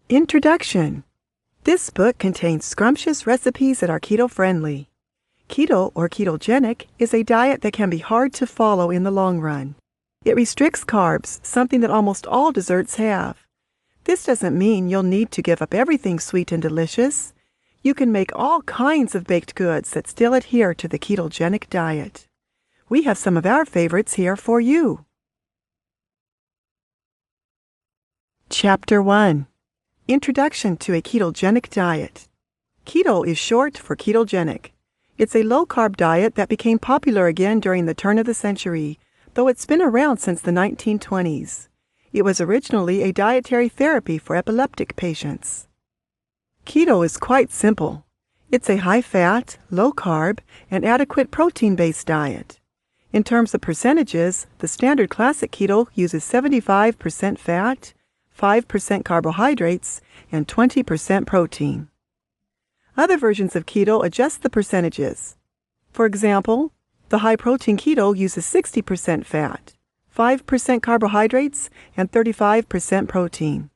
Introduction. This book contains scrumptious recipes that are keto-friendly. Keto or ketogenic is a diet that can be hard to follow in the long run. It restricts carbs, something that almost all desserts have. This doesn't mean you'll need to give up everything sweet and delicious. You can make all kinds of baked goods that still adhere to the ketogenic diet. We have some of our favorites here for you. Chapter 1. Introduction to a ketogenic diet. Keto is short for ketogenic. It's a low-carb diet that became popular again during the turn of the century, though it's been around since the 1920s. It was originally a dietary therapy for epileptic patients. Keto is quite simple. It's a high-fat, low-carb, and adequate protein-based diet. In terms of percentages, the standard classic keto uses 75% fat, 5% carbohydrates, and 20% protein. Other versions of keto adjust the percentages. For example, the high-protein keto uses 60% fat, 5% carbohydrates, and 35% protein.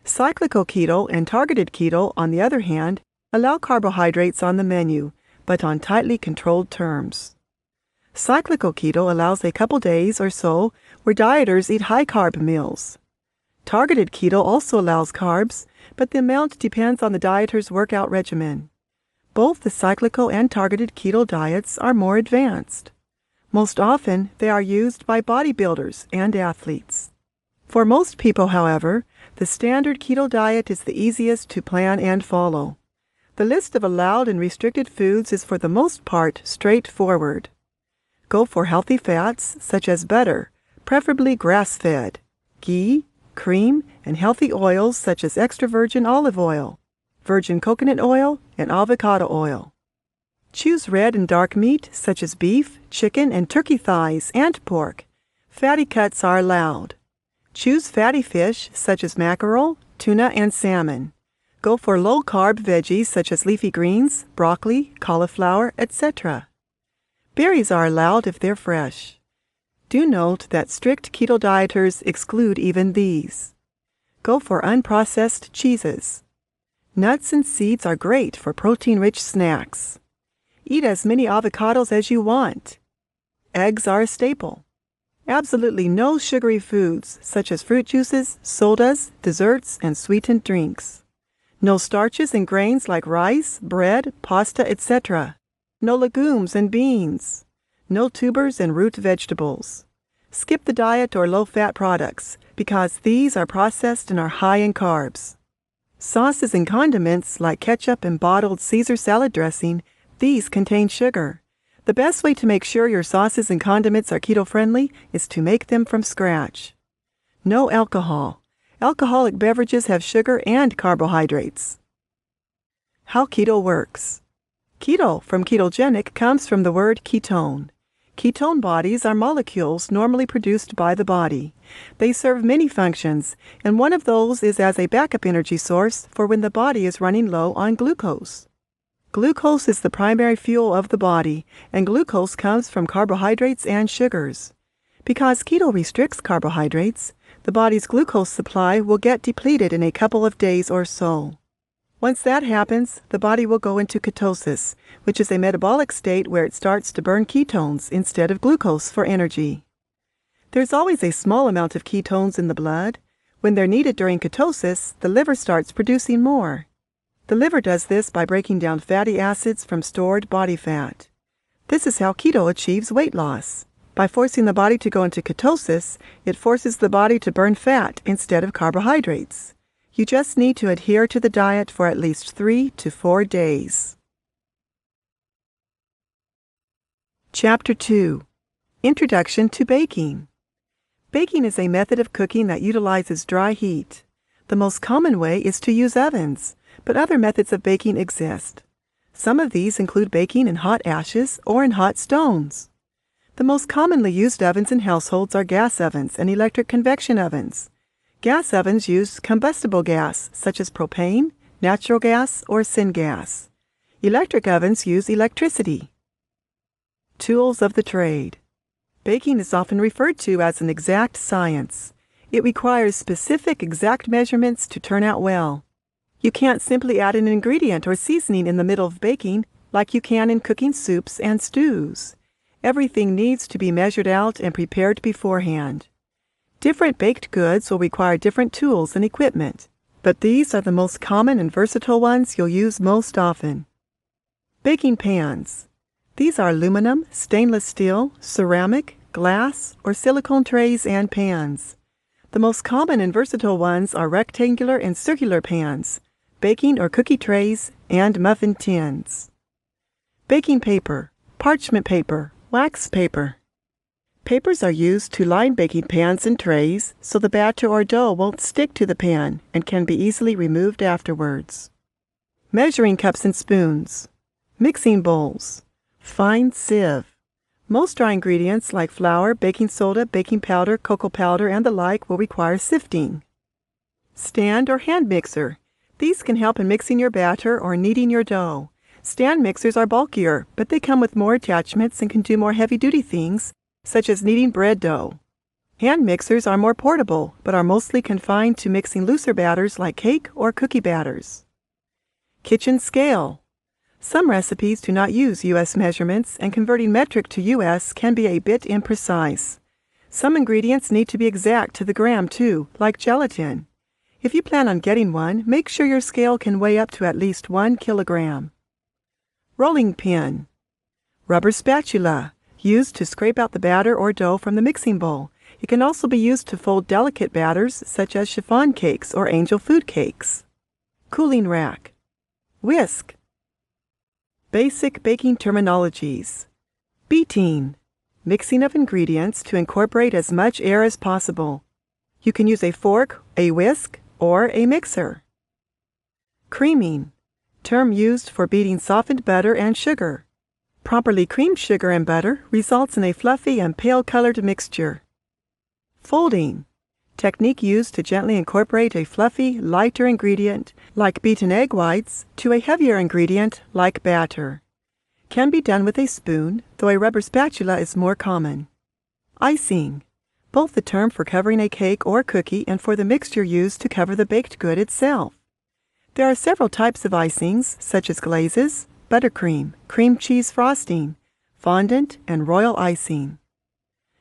Cyclical keto and targeted keto, on the other hand, allow carbohydrates on the menu, but on tightly controlled terms. Cyclical keto allows a couple days or so where dieters eat high-carb meals. Targeted keto also allows carbs, but the amount depends on the dieter's workout regimen. Both the cyclical and targeted keto diets are more advanced. Most often, they are used by bodybuilders and athletes. For most people, however, the standard keto diet is the easiest to plan and follow. The list of allowed and restricted foods is for the most part straightforward. Go for healthy fats such as butter, preferably grass-fed, ghee, cream, and healthy oils such as extra virgin olive oil, virgin coconut oil, and avocado oil. Choose red and dark meat such as beef, chicken, and turkey thighs, and pork. Fatty cuts are allowed. Choose fatty fish such as mackerel, tuna, and salmon. Go for low-carb veggies such as leafy greens, broccoli, cauliflower, etc. Berries are allowed if they're fresh. Do note that strict keto dieters exclude even these. Go for unprocessed cheeses. Nuts and seeds are great for protein-rich snacks. Eat as many avocados as you want. Eggs are a staple. Absolutely no sugary foods such as fruit juices, sodas, desserts, and sweetened drinks. No starches and grains like rice, bread, pasta, etc. No legumes and beans. No tubers and root vegetables. Skip the diet or low-fat products because these are processed and are high in carbs. Sauces and condiments like ketchup and bottled Caesar salad dressing, these contain sugar. The best way to make sure your sauces and condiments are keto-friendly is to make them from scratch. No alcohol. Alcoholic beverages have sugar and carbohydrates. How keto works. Keto from ketogenic comes from the word ketone. Ketone bodies are molecules normally produced by the body. They serve many functions, and one of those is as a backup energy source for when the body is running low on glucose. Glucose is the primary fuel of the body, and glucose comes from carbohydrates and sugars. Because keto restricts carbohydrates, the body's glucose supply will get depleted in a couple of days or so. Once that happens, the body will go into ketosis, which is a metabolic state where it starts to burn ketones instead of glucose for energy. There's always a small amount of ketones in the blood. When they're needed during ketosis, the liver starts producing more. The liver does this by breaking down fatty acids from stored body fat. This is how keto achieves weight loss. By forcing the body to go into ketosis, it forces the body to burn fat instead of carbohydrates. You just need to adhere to the diet for at least 3 to 4 days. Chapter 2. Introduction to baking. Baking is a method of cooking that utilizes dry heat. The most common way is to use ovens, but other methods of baking exist. Some of these include baking in hot ashes or in hot stones. The most commonly used ovens in households are gas ovens and electric convection ovens. Gas ovens use combustible gas, such as propane, natural gas, or syngas. Electric ovens use electricity. Tools of the trade. Baking is often referred to as an exact science. It requires specific exact measurements to turn out well. You can't simply add an ingredient or seasoning in the middle of baking like you can in cooking soups and stews. Everything needs to be measured out and prepared beforehand. Different baked goods will require different tools and equipment, but these are the most common and versatile ones you'll use most often. Baking pans. These are aluminum, stainless steel, ceramic, glass, or silicone trays and pans. The most common and versatile ones are rectangular and circular pans, baking or cookie trays, and muffin tins. Baking paper, parchment paper, wax paper. Papers are used to line baking pans and trays so the batter or dough won't stick to the pan and can be easily removed afterwards. Measuring cups and spoons. Mixing bowls. Fine sieve. Most dry ingredients like flour, baking soda, baking powder, cocoa powder, and the like will require sifting. Stand or hand mixer. These can help in mixing your batter or kneading your dough. Stand mixers are bulkier, but they come with more attachments and can do more heavy-duty things, such as kneading bread dough. Hand mixers are more portable, but are mostly confined to mixing looser batters like cake or cookie batters. Kitchen scale. Some recipes do not use U.S. measurements, and converting metric to U.S. can be a bit imprecise. Some ingredients need to be exact to the gram, too, like gelatin. If you plan on getting one, make sure your scale can weigh up to at least 1 kilogram. Rolling pin. Rubber spatula, used to scrape out the batter or dough from the mixing bowl. It can also be used to fold delicate batters such as chiffon cakes or angel food cakes. Cooling rack. Whisk. Basic baking terminologies. Beating. Mixing of ingredients to incorporate as much air as possible. You can use a fork, a whisk, or a mixer. Creaming. Term used for beating softened butter and sugar. Properly creamed sugar and butter results in a fluffy and pale-colored mixture. Folding. Technique used to gently incorporate a fluffy, lighter ingredient, like beaten egg whites, to a heavier ingredient, like batter. Can be done with a spoon, though a rubber spatula is more common. Icing. Both the term for covering a cake or cookie and for the mixture used to cover the baked good itself. There are several types of icings, such as glazes, buttercream, cream cheese frosting, fondant, and royal icing.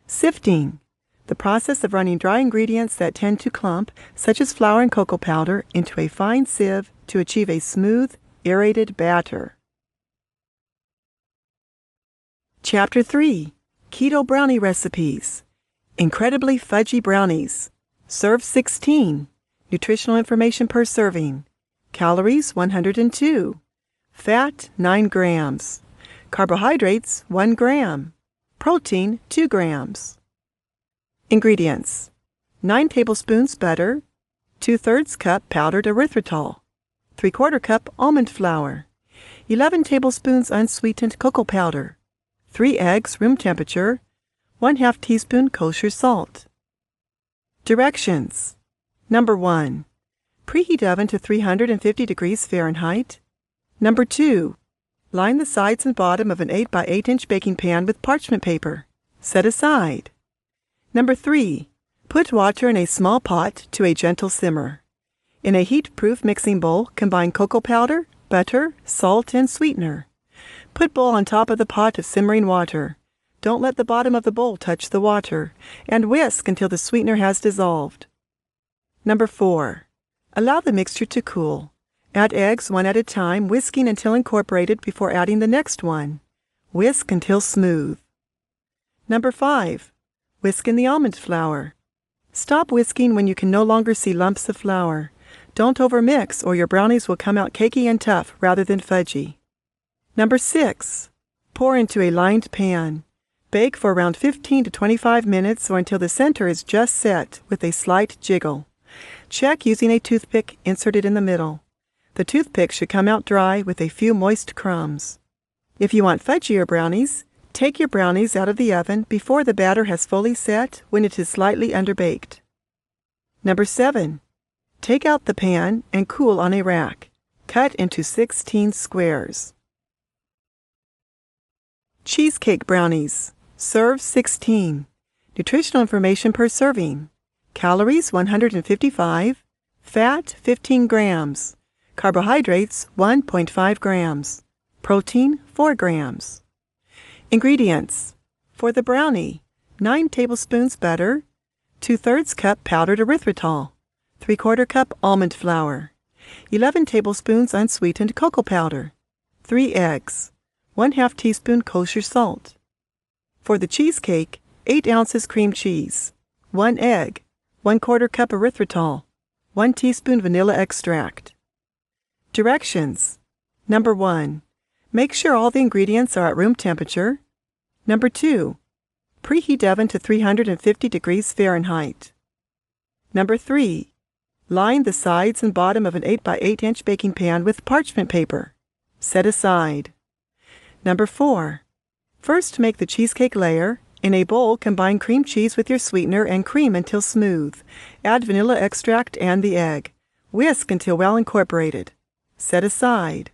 Sifting. The process of running dry ingredients that tend to clump, such as flour and cocoa powder, into a fine sieve to achieve a smooth, aerated batter. Chapter 3. Keto Brownie Recipes. Incredibly Fudgy Brownies. Serve 16. Nutritional information per serving. Calories 102. Fat 9 grams. Carbohydrates 1 gram. Protein 2 grams. Ingredients: 9 tablespoons butter, 2/3 cup powdered erythritol, 3/4 cup almond flour, 11 tablespoons unsweetened cocoa powder, 3 eggs room temperature, 1/2 teaspoon kosher salt. Directions: Number 1. Preheat oven to 350 degrees Fahrenheit. Number 2. Line the sides and bottom of an 8 by 8 inch baking pan with parchment paper. Set aside. Number 3. Put water in a small pot to a gentle simmer. In a heat-proof mixing bowl, combine cocoa powder, butter, salt, and sweetener. Put bowl on top of the pot of simmering water. Don't let the bottom of the bowl touch the water, and whisk until the sweetener has dissolved. Number 4. Allow the mixture to cool. Add eggs one at a time, whisking until incorporated before adding the next one. Whisk until smooth. Number 5. Whisk in the almond flour. Stop whisking when you can no longer see lumps of flour. Don't overmix or your brownies will come out cakey and tough rather than fudgy. Number 6. Pour into a lined pan. Bake for around 15 to 25 minutes or until the center is just set with a slight jiggle. Check using a toothpick inserted in the middle. The toothpick should come out dry with a few moist crumbs. If you want fudgier brownies, take your brownies out of the oven before the batter has fully set when it is slightly underbaked. Number 7. Take out the pan and cool on a rack. Cut into 16 squares. Cheesecake brownies. Serve 16. Nutritional information per serving. Calories 155, fat 15 grams, carbohydrates 1.5 grams, protein 4 grams. Ingredients: for the brownie, 9 tablespoons butter, 2/3 cup powdered erythritol, 3/4 cup almond flour, 11 tablespoons unsweetened cocoa powder, 3 eggs, 1/2 teaspoon kosher salt. For the cheesecake, 8 ounces cream cheese, 1 egg, 1/4 cup erythritol, 1 teaspoon vanilla extract. Directions: Number 1. Make sure all the ingredients are at room temperature. Number 2. Preheat oven to 350 degrees Fahrenheit. Number 3. Line the sides and bottom of an 8 by 8 inch baking pan with parchment paper. Set aside. Number 4. First make the cheesecake layer. In a bowl, combine cream cheese with your sweetener and cream until smooth. Add vanilla extract and the egg. Whisk until well incorporated. Set aside.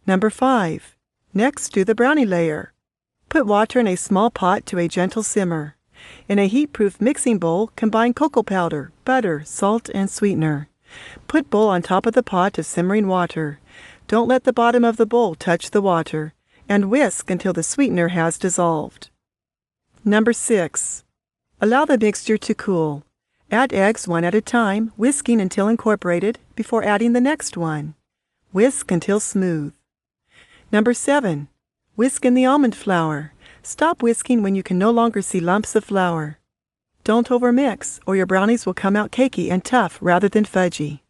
Number 5. Next, do the brownie layer. Put water in a small pot to a gentle simmer. In a heat-proof mixing bowl, combine cocoa powder, butter, salt, and sweetener. Put bowl on top of the pot of simmering water. Don't let the bottom of the bowl touch the water, and whisk until the sweetener has dissolved. Number 6. Allow the mixture to cool. Add eggs one at a time, whisking until incorporated before adding the next one. Whisk until smooth. Number 7. Whisk in the almond flour. Stop whisking when you can no longer see lumps of flour. Don't overmix, or your brownies will come out cakey and tough rather than fudgy.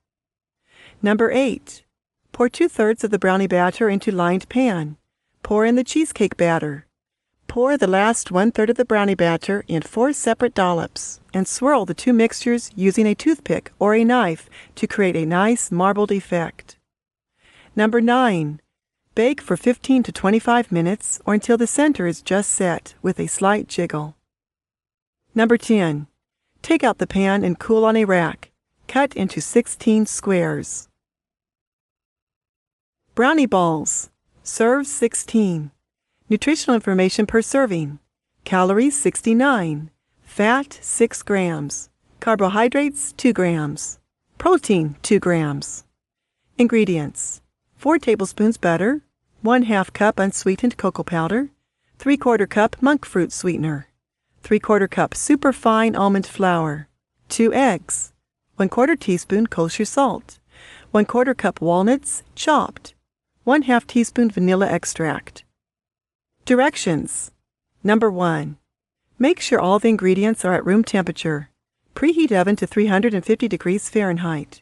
Number 8. Pour 2/3 of the brownie batter into lined pan. Pour in the cheesecake batter. Pour the last 1/3 of the brownie batter in 4 separate dollops and swirl the 2 mixtures using a toothpick or a knife to create a nice marbled effect. Number 9. Bake for 15 to 25 minutes or until the center is just set with a slight jiggle. Number 10. Take out the pan and cool on a rack. Cut into 16 squares. Brownie balls. Serve 16. Nutritional information per serving. Calories 69. Fat 6 grams. Carbohydrates 2 grams. Protein 2 grams. Ingredients: 4 tablespoons butter, 1/2 cup unsweetened cocoa powder, 3/4 cup monk fruit sweetener, 3/4 cup superfine almond flour, 2 eggs, 1/4 teaspoon kosher salt, 1/4 cup walnuts chopped, 1/2 teaspoon vanilla extract. Directions: Number 1. Make sure all the ingredients are at room temperature. Preheat oven to 350 degrees Fahrenheit.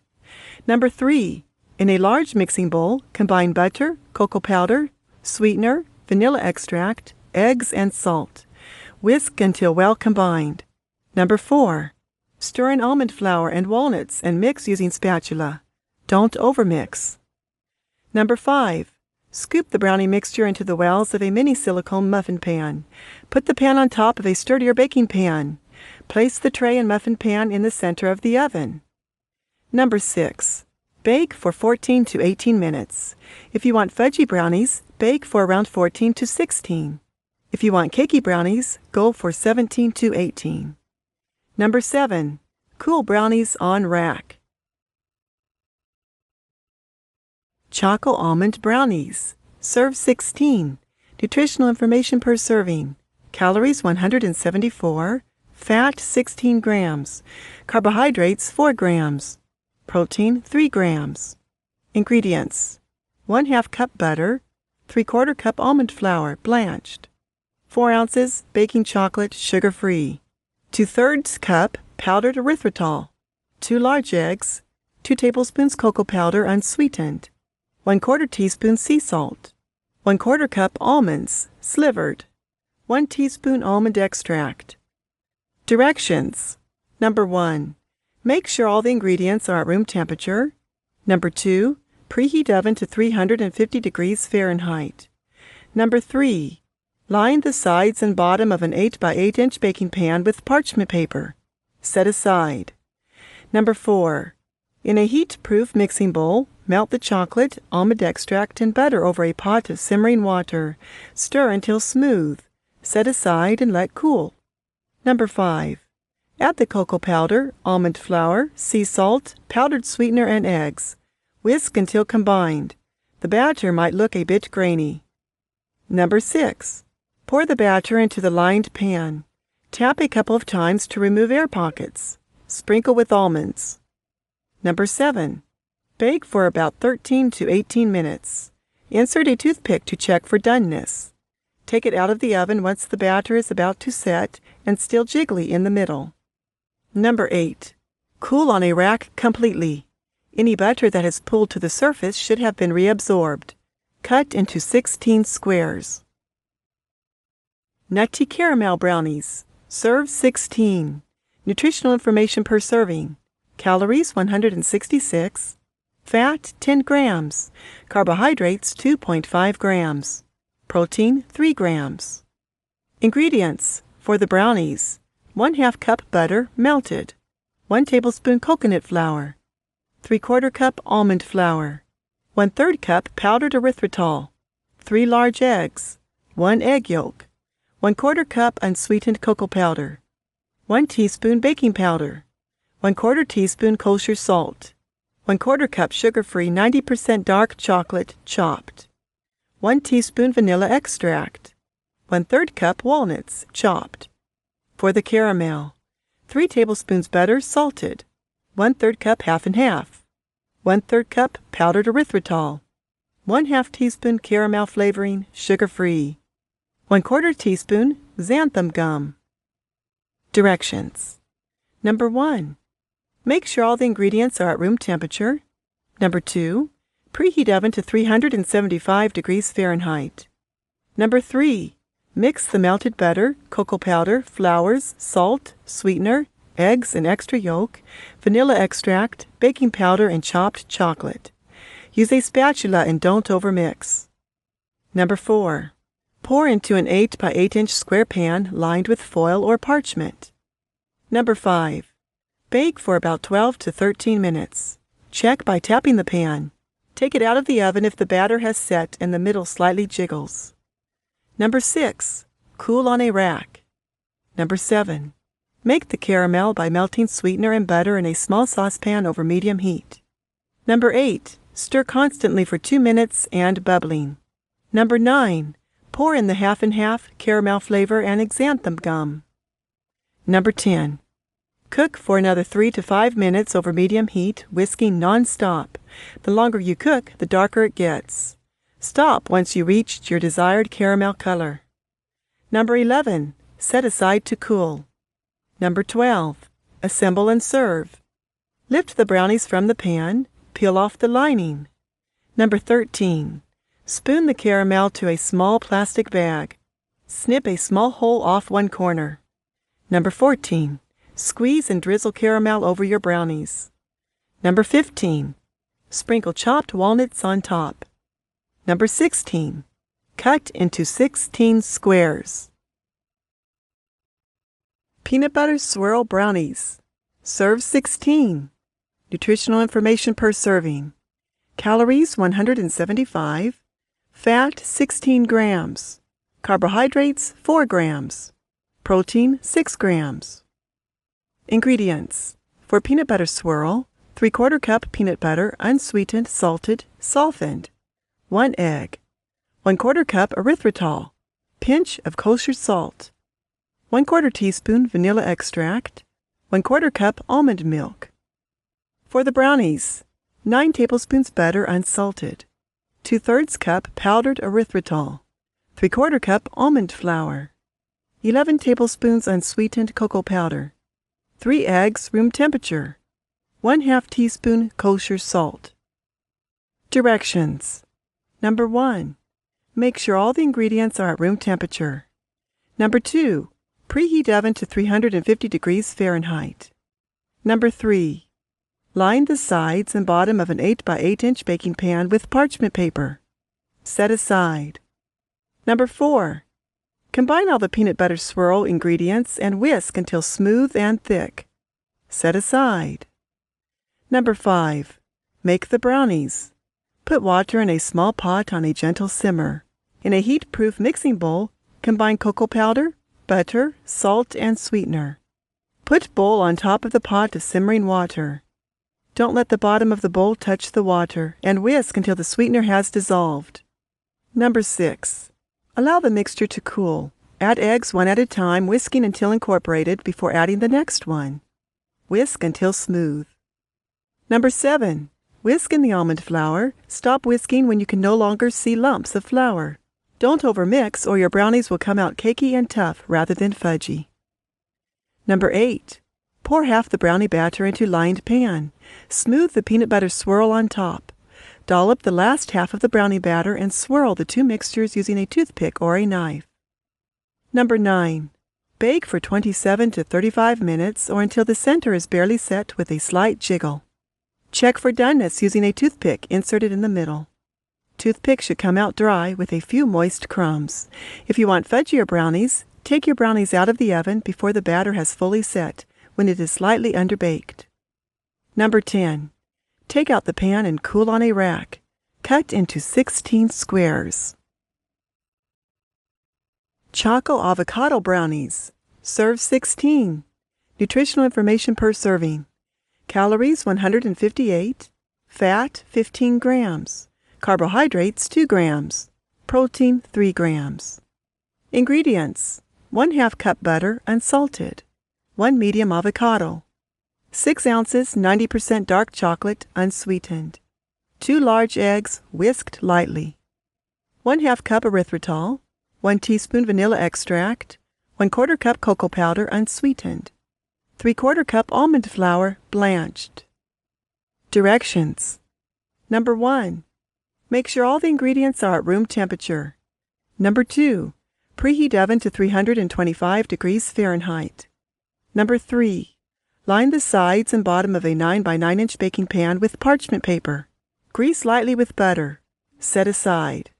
Number 3. In a large mixing bowl, combine butter, cocoa powder, sweetener, vanilla extract, eggs, and salt. Whisk until well combined. Number 4. Stir in almond flour and walnuts and mix using spatula. Don't overmix. Number 5. Scoop the brownie mixture into the wells of a mini silicone muffin pan. Put the pan on top of a sturdier baking pan. Place the tray and muffin pan in the center of the oven. Number 6. Bake for 14 to 18 minutes. If you want fudgy brownies, bake for around 14 to 16. If you want cakey brownies, go for 17 to 18. Number 7. Cool brownies on rack. Choco almond brownies. Serve 16. Nutritional information per serving. Calories 174. Fat 16 grams. Carbohydrates 4 grams. Protein 3 grams. Ingredients: 1/2 cup butter, 3/4 cup almond flour blanched, 4 ounces baking chocolate sugar-free, 2/3 cup powdered erythritol, 2 large eggs, 2 tablespoons cocoa powder unsweetened, 1/4 teaspoon sea salt, 1/4 cup almonds slivered, 1 teaspoon almond extract. Directions: Number 1. Make sure all the ingredients are at room temperature. Number 2. Preheat oven to 350 degrees Fahrenheit. Number 3. Line the sides and bottom of an 8 by 8 inch baking pan with parchment paper. Set aside. Number 4. In a heat-proof mixing bowl, melt the chocolate, almond extract, and butter over a pot of simmering water. Stir until smooth. Set aside and let cool. Number 5. Add the cocoa powder, almond flour, sea salt, powdered sweetener, and eggs. Whisk until combined. The batter might look a bit grainy. Number 6. Pour the batter into the lined pan. Tap a couple of times to remove air pockets. Sprinkle with almonds. Number 7. Bake for about 13 to 18 minutes. Insert a toothpick to check for doneness. Take it out of the oven once the batter is about to set and still jiggly in the middle. Number 8. Cool on a rack completely. Any butter that has pooled to the surface should have been reabsorbed. Cut into 16 squares. Nutty Caramel Brownies. Serve 16. Nutritional information per serving. Calories 166. Fat 10 grams. Carbohydrates 2.5 grams. Protein 3 grams. Ingredients for the brownies: 1/2 cup butter melted, 1 tablespoon coconut flour, 3/4 cup almond flour, 1/3 cup powdered erythritol, 3 large eggs, 1 egg yolk, 1/4 cup unsweetened cocoa powder, 1 teaspoon baking powder, 1/4 teaspoon kosher salt, 1/4 cup sugar-free 90% dark chocolate chopped, 1 teaspoon vanilla extract, 1/3 cup walnuts chopped. For the caramel: 3 tablespoons butter salted, 1/3 cup half and half, 1/3 cup powdered erythritol, 1/2 teaspoon caramel flavoring sugar-free, 1/4 teaspoon xanthan gum. Directions. Number 1. Make sure all the ingredients are at room temperature. Number 2. Preheat oven to 375 degrees Fahrenheit. Number 3. Mix the melted butter, cocoa powder, flours, salt, sweetener, eggs and extra yolk, vanilla extract, baking powder, and chopped chocolate. Use a spatula and don't overmix. Number 4. Pour into an 8 by 8 inch square pan lined with foil or parchment. Number 5. Bake for about 12 to 13 minutes. Check by tapping the pan. Take it out of the oven if the batter has set and the middle slightly jiggles. Number 6. Cool on a rack. Number 7. Make the caramel by melting sweetener and butter in a small saucepan over medium heat. Number 8. Stir constantly for 2 minutes and bubbling. Number 9. Pour in the half and half caramel flavor and xanthan gum. Number 10. Cook for another 3 to 5 minutes over medium heat, whisking non-stop. The longer you cook, the darker it gets. Stop once you reach your desired caramel color. Number 11. Set aside to cool. Number 12. Assemble and serve. Lift the brownies from the pan. Peel off the lining. Number 13. Spoon the caramel to a small plastic bag. Snip a small hole off one corner. Number 14. Squeeze and drizzle caramel over your brownies. Number 15. Sprinkle chopped walnuts on top. Number 16. Cut into 16 squares. Peanut Butter Swirl Brownies. Serve 16. Nutritional information per serving. Calories 175. Fat 16 grams. Carbohydrates 4 grams. Protein 6 grams. Ingredients. For peanut butter swirl: 3/4 cup peanut butter, unsweetened, salted, softened. 1 egg. 1/4 cup erythritol. Pinch of kosher salt. 1/4 teaspoon vanilla extract. 1/4 cup almond milk. For the brownies: 9 tablespoons butter unsalted. 2/3 cup powdered erythritol. 3/4 cup almond flour. 11 tablespoons unsweetened cocoa powder. 3 eggs room temperature. 1/2 teaspoon kosher salt. Directions. Number 1. Make sure all the ingredients are at room temperature. Number 2. Preheat oven to 350 degrees Fahrenheit. Number 3. Line the sides and bottom of an 8 by 8 inch baking pan with parchment paper. Set aside. Number 4. Combine all the peanut butter swirl ingredients and whisk until smooth and thick. Set aside. Number 5. Make the brownies. Put water in a small pot on a gentle simmer. In a heat-proof mixing bowl, combine cocoa powder, butter, salt, and sweetener. Put bowl on top of the pot of simmering water. Don't let the bottom of the bowl touch the water, and whisk until the sweetener has dissolved. Number 6. Allow the mixture to cool. Add eggs one at a time, whisking until incorporated before adding the next one. Whisk until smooth. Number 7. Whisk in the almond flour. Stop whisking when you can no longer see lumps of flour. Don't overmix or your brownies will come out cakey and tough rather than fudgy. Number 8. Pour half the brownie batter into lined pan. Smooth the peanut butter swirl on top. Dollop the last half of the brownie batter and swirl the two mixtures using a toothpick or a knife. Number 9. Bake for 27 to 35 minutes or until the center is barely set with a slight jiggle. Check for doneness using a toothpick inserted in the middle. Toothpick should come out dry with a few moist crumbs. If you want fudgier brownies, take your brownies out of the oven before the batter has fully set, when it is slightly underbaked. Number 10. Take out the pan and cool on a rack. Cut into 16 squares. Choco Avocado Brownies. Serve 16. Nutritional information per serving. Calories 158. Fat 15 grams. Carbohydrates 2 grams. Protein 3 grams. Ingredients: 1/2 cup butter, unsalted. 1 medium avocado. 6 ounces 90% dark chocolate, unsweetened. 2 large eggs, whisked lightly. 1/2 cup erythritol. 1 teaspoon vanilla extract. 1/4 cup cocoa powder, unsweetened. 3/4 cup almond flour, blanched. Directions. Number 1. Make sure all the ingredients are at room temperature. Number 2. Preheat oven to 325 degrees Fahrenheit. Number 3. Line the sides and bottom of a 9 by 9 inch baking pan with parchment paper. Grease lightly with butter. Set aside.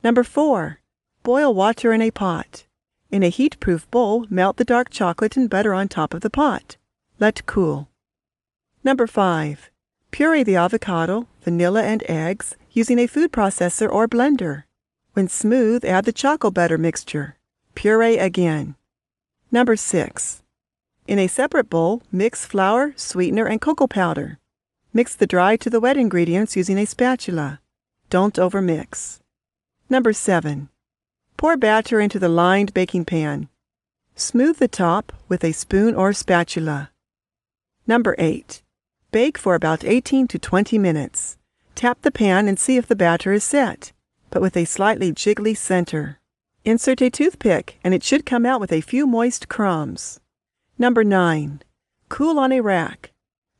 Number 4. Boil water in a pot. In a heat-proof bowl, melt the dark chocolate and butter on top of the pot. Let cool. Number 5. Puree the avocado, vanilla, and eggs using a food processor or blender. When smooth, add the chocolate butter mixture. Puree again. Number 6. In a separate bowl, mix flour, sweetener, and cocoa powder. Mix the dry to the wet ingredients using a spatula. Don't overmix. Number 7. Pour batter into the lined baking pan. Smooth the top with a spoon or spatula. Number 8. Bake for about 18 to 20 minutes. Tap the pan and see if the batter is set, but with a slightly jiggly center. Insert a toothpick and it should come out with a few moist crumbs. Number 9. Cool on a rack.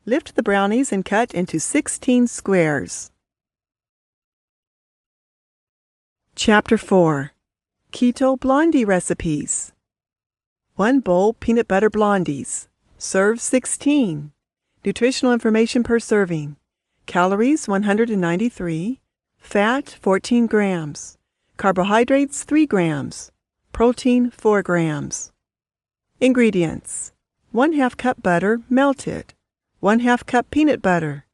Lift the brownies and cut into 16 squares. Chapter 4. Keto Blondie Recipes. 1 bowl peanut butter blondies. Serve 16. Nutritional information per serving. Calories 193. Fat 14 grams. Carbohydrates 3 grams. Protein 4 grams. Ingredients: 1/2 cup butter, melted. 1/2 cup peanut butter.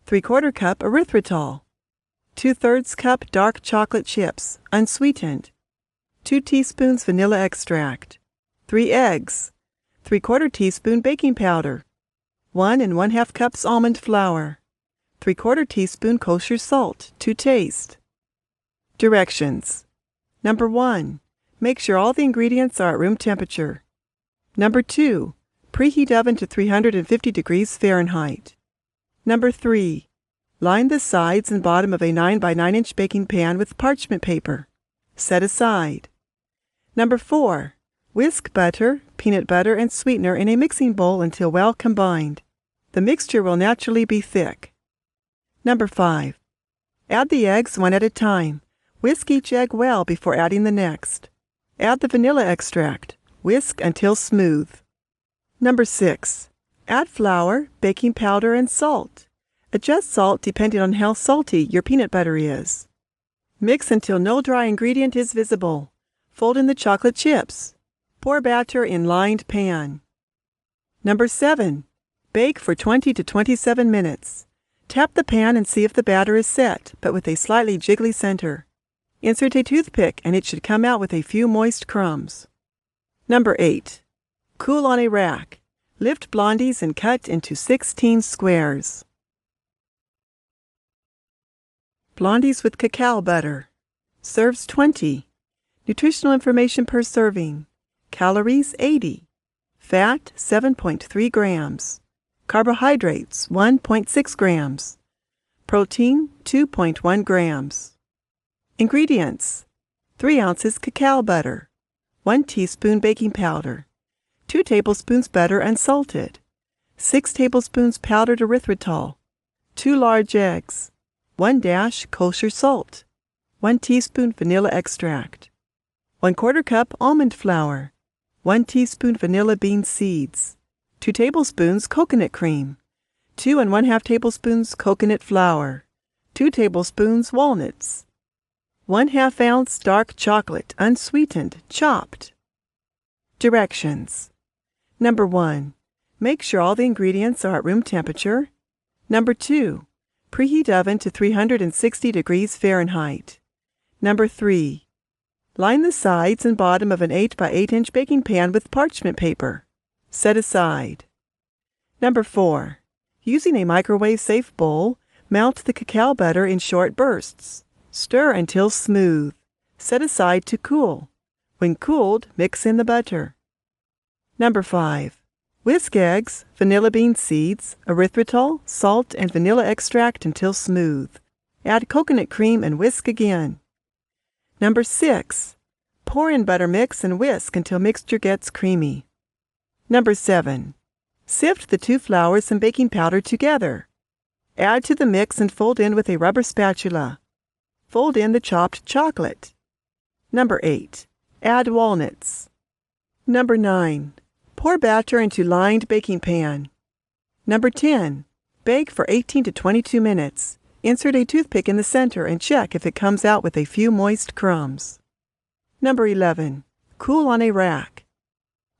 3/4 cup erythritol. 2/3 cup dark chocolate chips, unsweetened. 2 teaspoons vanilla extract. 3 eggs. 3/4 teaspoon baking powder. 1 1/2 cups almond flour. 3/4 teaspoon kosher salt to taste. Directions. Number 1. Make sure all the ingredients are at room temperature. Number 2. Preheat oven to 350 degrees Fahrenheit. Number 3. Line the sides and bottom of a 9 by 9 inch baking pan with parchment paper. Set aside. Number 4. Whisk butter, peanut butter, and sweetener in a mixing bowl until well combined. The mixture will naturally be thick. Number 5. Add the eggs one at a time. Whisk each egg well before adding the next. Add the vanilla extract. Whisk until smooth. Number 6. Add flour, baking powder, and salt. Adjust salt depending on how salty your peanut butter is. Mix until no dry ingredient is visible. Fold in the chocolate chips. Pour batter in lined pan. Number 7. Bake for 20 to 27 minutes. Tap the pan and see if the batter is set, but with a slightly jiggly center. Insert a toothpick and it should come out with a few moist crumbs. Number 8. Cool on a rack. Lift blondies and cut into 16 squares. Blondies with cacao butter. Serves 20. Nutritional information per serving. Calories 80. Fat 7.3 grams. Carbohydrates 1.6 grams. Protein 2.1 grams. Ingredients: 3 ounces cacao butter, 1 teaspoon baking powder, 2 tablespoons butter unsalted, 6 tablespoons powdered erythritol, 2 large eggs, 1 dash kosher salt, 1 teaspoon vanilla extract, 1/4 cup almond flour, 1 teaspoon vanilla bean seeds, 2 tablespoons coconut cream, 2 1/2 tablespoons coconut flour, 2 tablespoons walnuts, 1/2 ounce dark chocolate, unsweetened, chopped. Directions. Number 1. Make sure all the ingredients are at room temperature. Number 2. Preheat oven to 360 degrees Fahrenheit. Number 3. Line the sides and bottom of an 8 by 8 inch baking pan with parchment paper. Set aside. Number 4. Using a microwave-safe bowl, melt the cacao butter in short bursts. Stir until smooth. Set aside to cool. When cooled, mix in the butter. Number 5. Whisk eggs, vanilla bean seeds, erythritol, salt, and vanilla extract until smooth. Add coconut cream and whisk again. Number 6. Pour in butter mix and whisk until mixture gets creamy. Number 7. Sift the 2 flours and baking powder together. Add to the mix and fold in with a rubber spatula. Fold in the chopped chocolate. Number 8. Add walnuts. Number 9. Pour batter into lined baking pan. Number 10. Bake for 18 to 22 minutes. Insert a toothpick in the center and check if it comes out with a few moist crumbs. Number 11. Cool on a rack.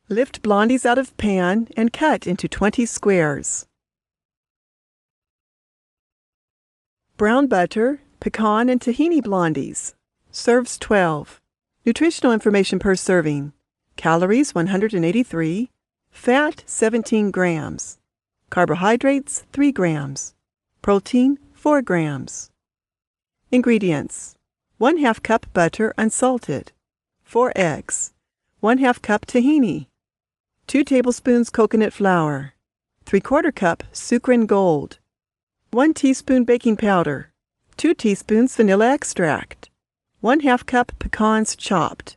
Lift blondies out of pan and cut into 20 squares. Brown butter, pecan, and tahini blondies. Serves 12. Nutritional information per serving. Calories 183. Fat 17 grams. Carbohydrates 3 grams. Protein 4 grams. Ingredients: 1/2 cup butter unsalted, 4 eggs, 1/2 cup tahini, 2 tablespoons coconut flour, 3/4 cup sucrin gold, 1 teaspoon baking powder, 2 teaspoons vanilla extract, 1/2 cup pecans chopped,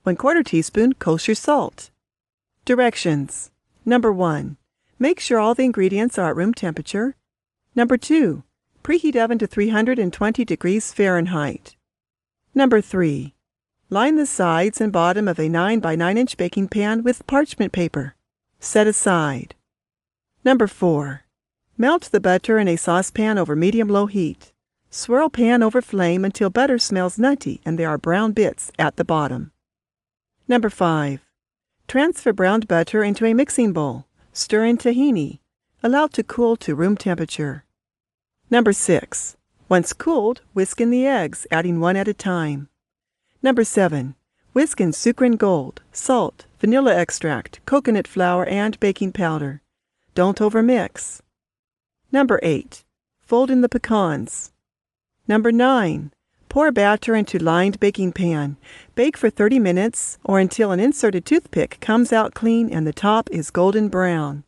1/4 teaspoon kosher salt. Directions. Number 1. Make sure all the ingredients are at room temperature. Number 2. Preheat oven to 320 degrees Fahrenheit. Number 3. Line the sides and bottom of a 9 by 9 inch baking pan with parchment paper. Set aside. Number 4. Melt the butter in a saucepan over medium-low heat. Swirl pan over flame until butter smells nutty and there are brown bits at the bottom. Number 5. Transfer browned butter into a mixing bowl. Stir in tahini. Allow to cool to room temperature. Number 6. Once cooled, whisk in the eggs, adding one at a time. Number 7. Whisk in sucrin gold, salt, vanilla extract, coconut flour, and baking powder. Don't overmix. Number 8. Fold in the pecans. Number 9. Pour batter into lined baking pan. Bake for 30 minutes or until an inserted toothpick comes out clean and the top is golden brown.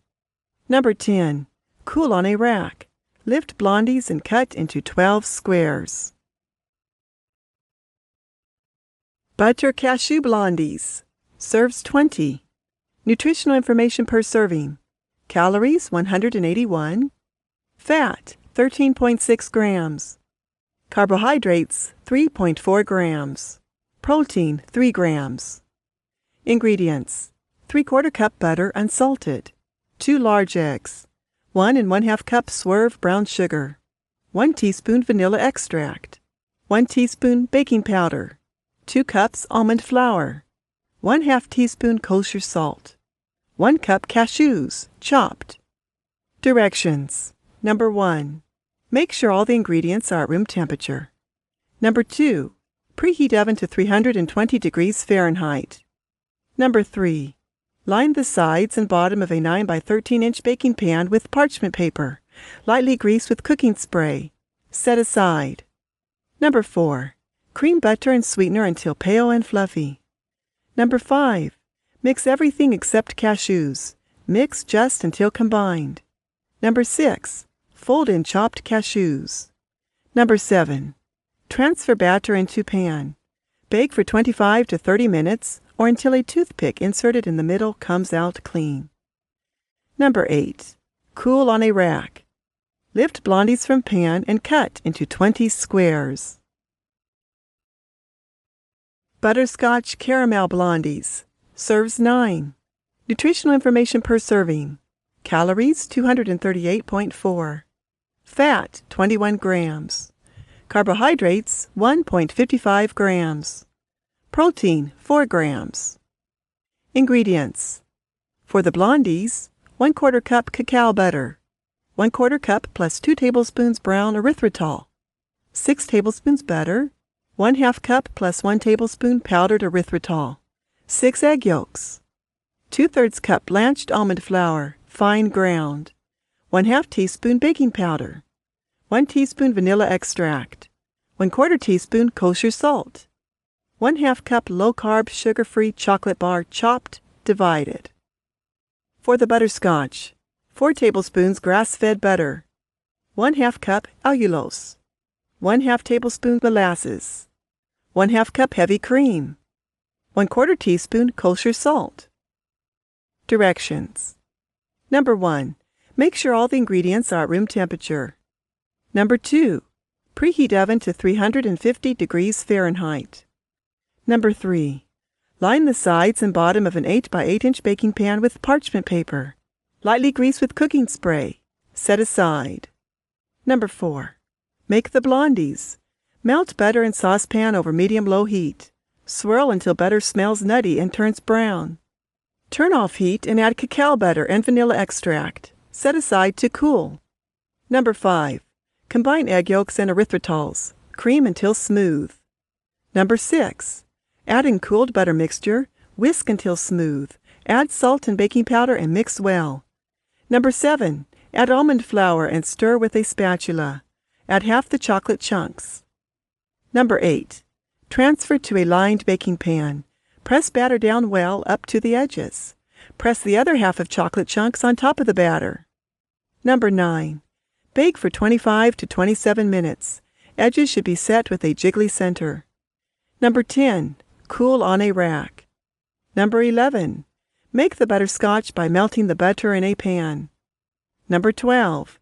Number 10. Cool on a rack. Lift blondies and cut into 12 squares. Butter cashew blondies. Serves 20. Nutritional information per serving. Calories 181. Fat 13.6 grams. Carbohydrates 3.4 grams. Protein 3 grams. Ingredients: 3/4 cup butter unsalted, 2 large eggs, 1 1/2 cup swerve brown sugar, 1 teaspoon vanilla extract, 1 teaspoon baking powder, 2 cups almond flour, 1/2 teaspoon kosher salt, 1 cup cashews, chopped. Directions. Number 1. Make sure all the ingredients are at room temperature. Number 2. Preheat oven to 320 degrees Fahrenheit. Number 3. Line the sides and bottom of a 9 by 13-inch baking pan with parchment paper. Lightly grease with cooking spray. Set aside. Number 4. Cream butter and sweetener until pale and fluffy. Number 5. Mix everything except cashews. Mix just until combined. Number 6. Fold in chopped cashews. Number 7. Transfer batter into pan. Bake for 25 to 30 minutes or until a toothpick inserted in the middle comes out clean. Number 8. Cool on a rack. Lift blondies from pan and cut into 20 squares. Butterscotch Caramel Blondies. Serves 9. Nutritional information per serving. Calories 238.4. Fat 21 grams. Carbohydrates 1.55 grams. Protein 4 grams. Ingredients. For the blondies, 1/4 cup cacao butter, 1/4 cup plus 2 tablespoons brown erythritol, 6 tablespoons butter, 1/2 cup plus 1 tablespoon powdered erythritol, 6 egg yolks, 2/3 cup blanched almond flour, fine ground, 1/2 teaspoon baking powder, 1 teaspoon vanilla extract, 1/4 teaspoon kosher salt, 1/2 cup low-carb sugar-free chocolate bar chopped, divided. For the butterscotch, 4 tablespoons grass-fed butter, 1/2 cup allulose, 1/2 tablespoon molasses, 1/2 cup heavy cream, 1/4 teaspoon kosher salt. Directions. Number 1. Make sure all the ingredients are at room temperature. Number 2. Preheat oven to 350 degrees Fahrenheit. Number 3. Line the sides and bottom of an 8 by 8-inch baking pan with parchment paper. Lightly grease with cooking spray. Set aside. Number 4. Make the blondies. Melt butter in saucepan over medium-low heat. Swirl until butter smells nutty and turns brown. Turn off heat and add cacao butter and vanilla extract. Set aside to cool. Number 5. Combine egg yolks and erythritols. Cream until smooth. Number 6. Add in cooled butter mixture. Whisk until smooth. Add salt and baking powder and mix well. Number 7. Add almond flour and stir with a spatula. Add half the chocolate chunks. Number 8. Transfer to a lined baking pan. Press batter down well up to the edges. Press the other half of chocolate chunks on top of the batter. Number 9. Bake for 25 to 27 minutes. Edges should be set with a jiggly center. Number 10. Cool on a rack. Number 11. Make the butterscotch by melting the butter in a pan. Number 12.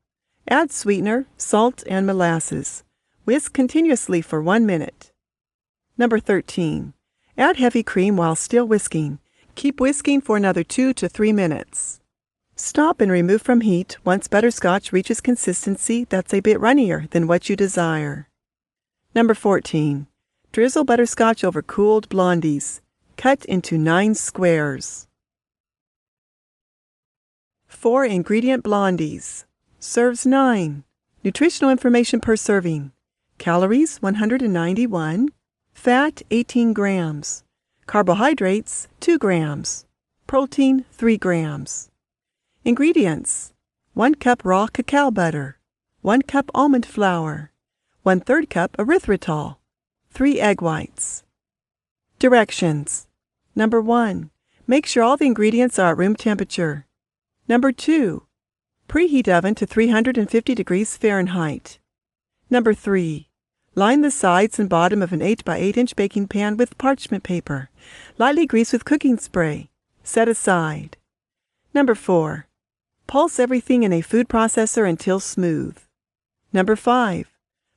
Add sweetener, salt, and molasses. Whisk continuously for 1 minute. Number 13. Add heavy cream while still whisking. Keep whisking for another 2 to 3 minutes. Stop and remove from heat once butterscotch reaches consistency that's a bit runnier than what you desire. Number 14. Drizzle butterscotch over cooled blondies. Cut into 9 squares. 4-ingredient blondies. Serves 9. Nutritional information per serving. Calories 191. Fat 18 grams. Carbohydrates 2 grams. Protein 3 grams. Ingredients. 1 cup raw cacao butter. 1 cup almond flour. 1/3 cup erythritol. 3 egg whites. Directions. Number 1. Make sure all the ingredients are at room temperature. Number 2. Preheat oven to 350 degrees Fahrenheit. Number 3. Line the sides and bottom of an 8 by 8-inch baking pan with parchment paper. Lightly grease with cooking spray. Set aside. Number 4. Pulse everything in a food processor until smooth. Number 5.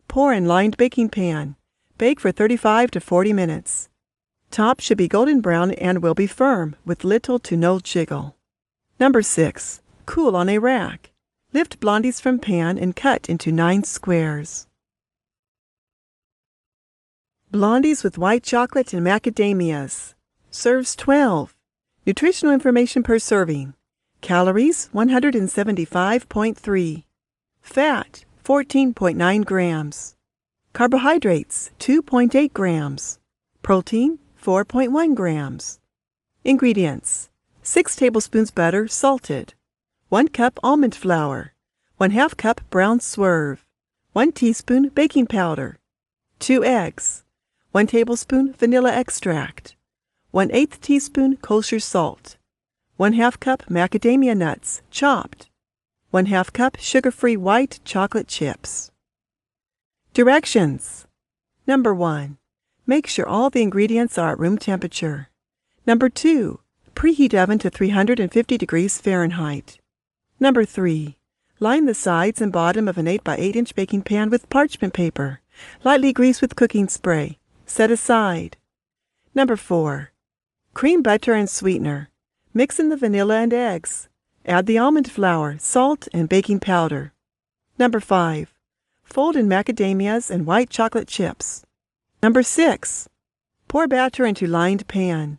Pour in lined baking pan. Bake for 35 to 40 minutes. Top should be golden brown and will be firm, with little to no jiggle. Number 6. Cool on a rack. Lift blondies from pan and cut into 9 squares. Blondies with white chocolate and macadamias. Serves 12. Nutritional information per serving. Calories 175.3. Fat 14.9 grams. Carbohydrates 2.8 grams. Protein 4.1 grams. Ingredients. 6 tablespoons butter, salted, 1 cup almond flour, 1/2 cup brown swerve, 1 teaspoon baking powder, 2 eggs, 1 tablespoon vanilla extract, 1/8 teaspoon kosher salt, 1/2 cup macadamia nuts, chopped, 1/2 cup sugar-free white chocolate chips. Directions. Number 1. Make sure all the ingredients are at room temperature. Number 2. Preheat oven to 350 degrees Fahrenheit. Number 3. Line the sides and bottom of an 8 by 8 inch baking pan with parchment paper. Lightly grease with cooking spray. Set aside. Number 4. Cream butter and sweetener. Mix in the vanilla and eggs. Add the almond flour, salt, and baking powder. Number 5. Fold in macadamias and white chocolate chips. Number 6. Pour batter into lined pan.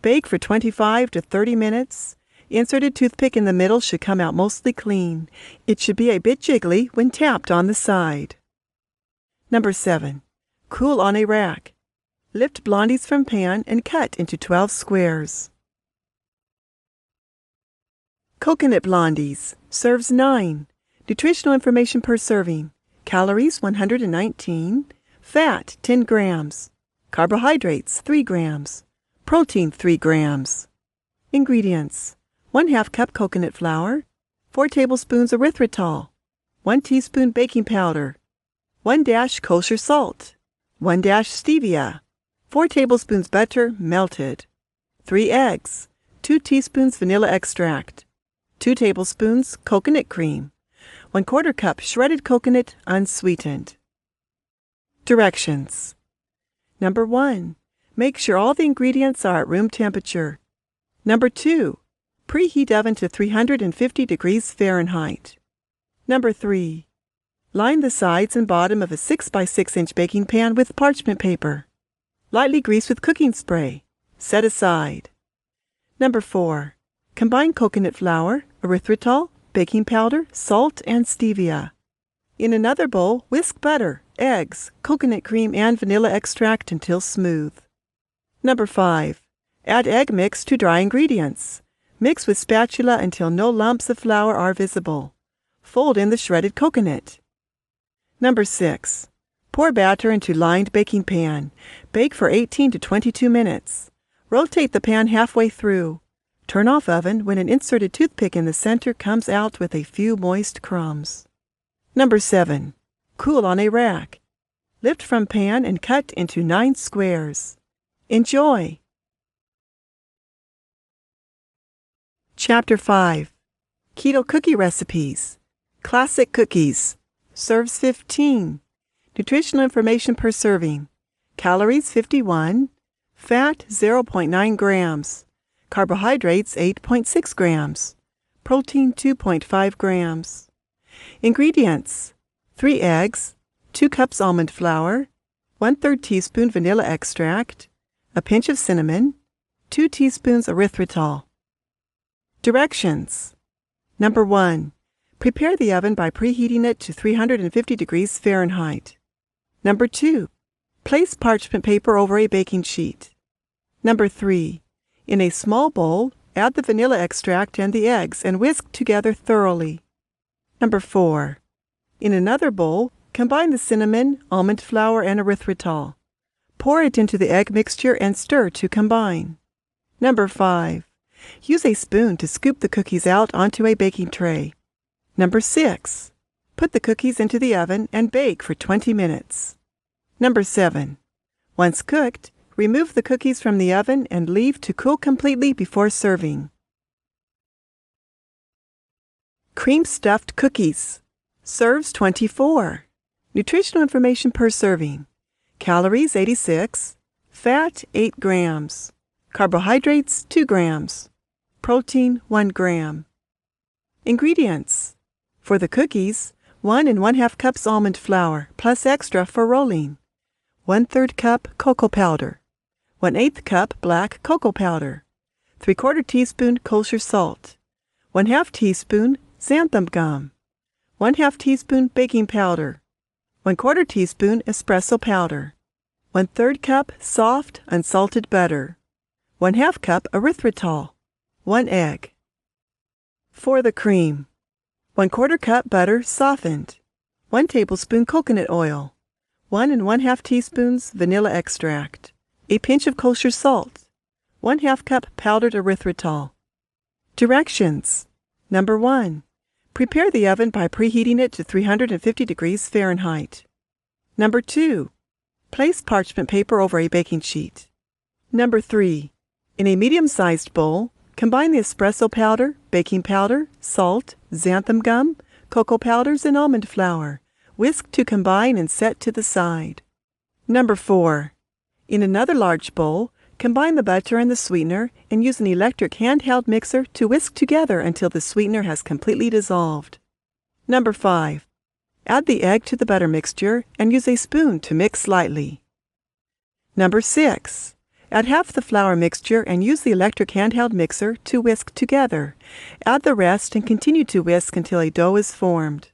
Bake for 25 to 30 minutes. Inserted toothpick in the middle should come out mostly clean. It should be a bit jiggly when tapped on the side. Number 7. Cool on a rack. Lift blondies from pan and cut into 12 squares. Coconut blondies. Serves 9. Nutritional information per serving. Calories 119. Fat 10 grams. Carbohydrates 3 grams. Protein 3 grams. Ingredients. 1/2 cup coconut flour, 4 tablespoons erythritol, 1 teaspoon baking powder, 1 dash kosher salt, 1 dash stevia, 4 tablespoons butter melted, 3 eggs, 2 teaspoons vanilla extract, 2 tablespoons coconut cream, 1/4 cup shredded coconut unsweetened. Directions. Number 1. Make sure all the ingredients are at room temperature. Number 2. Preheat oven to 350 degrees Fahrenheit. Number 3. Line the sides and bottom of a 6 by 6 inch baking pan with parchment paper. Lightly grease with cooking spray. Set aside. Number 4. Combine coconut flour, erythritol, baking powder, salt, and stevia. In another bowl, whisk butter, eggs, coconut cream, and vanilla extract until smooth. Number 5. Add egg mix to dry ingredients. Mix with spatula until no lumps of flour are visible. Fold in the shredded coconut. Number 6. Pour batter into lined baking pan. Bake for 18 to 22 minutes. Rotate the pan halfway through. Turn off oven when an inserted toothpick in the center comes out with a few moist crumbs. Number 7. Cool on a rack. Lift from pan and cut into 9 squares. Enjoy! Chapter 5. Keto Cookie Recipes. Classic Cookies. Serves 15. Nutritional information per serving. Calories 51. Fat 0.9 grams. Carbohydrates 8.6 grams. Protein 2.5 grams. Ingredients. 3 eggs, 2 cups almond flour, 1/3 teaspoon vanilla extract, a pinch of cinnamon, 2 teaspoons erythritol. Directions. Number 1. Prepare the oven by preheating it to 350 degrees Fahrenheit. Number 2. Place parchment paper over a baking sheet. Number 3. In a small bowl, add the vanilla extract and the eggs and whisk together thoroughly. Number 4. In another bowl, combine the cinnamon, almond flour, and erythritol. Pour it into the egg mixture and stir to combine. Number 5. Use a spoon to scoop the cookies out onto a baking tray. Number 6. Put the cookies into the oven and bake for 20 minutes. Number 7. Once cooked, remove the cookies from the oven and leave to cool completely before serving. Cream stuffed cookies. Serves 24. Nutritional information per serving. Calories 86. Fat 8 grams. Carbohydrates 2 grams. Protein 1 gram. Ingredients. For the cookies, 1 1/2 cups almond flour plus extra for rolling. 1/3 cup cocoa powder. 1/8 cup black cocoa powder. 3/4 teaspoon kosher salt. 1/2 teaspoon xanthan gum. 1/2 teaspoon baking powder. 1/4 teaspoon espresso powder. 1/3 cup soft unsalted butter. 1/2 cup erythritol. 1 egg. For the cream: 1/4 cup butter softened, 1 tablespoon coconut oil, 1 1/2 teaspoons vanilla extract, a pinch of kosher salt, 1/2 cup powdered erythritol. Directions: Number 1. Prepare the oven by preheating it to 350 degrees Fahrenheit. Number 2. Place parchment paper over a baking sheet. Number 3. In a medium-sized bowl, combine the espresso powder, baking powder, salt, xanthan gum, cocoa powders, and almond flour. Whisk to combine and set to the side. Number 4. In another large bowl, combine the butter and the sweetener and use an electric handheld mixer to whisk together until the sweetener has completely dissolved. Number 5. Add the egg to the butter mixture and use a spoon to mix lightly. Number 6. Add half the flour mixture and use the electric handheld mixer to whisk together. Add the rest and continue to whisk until a dough is formed.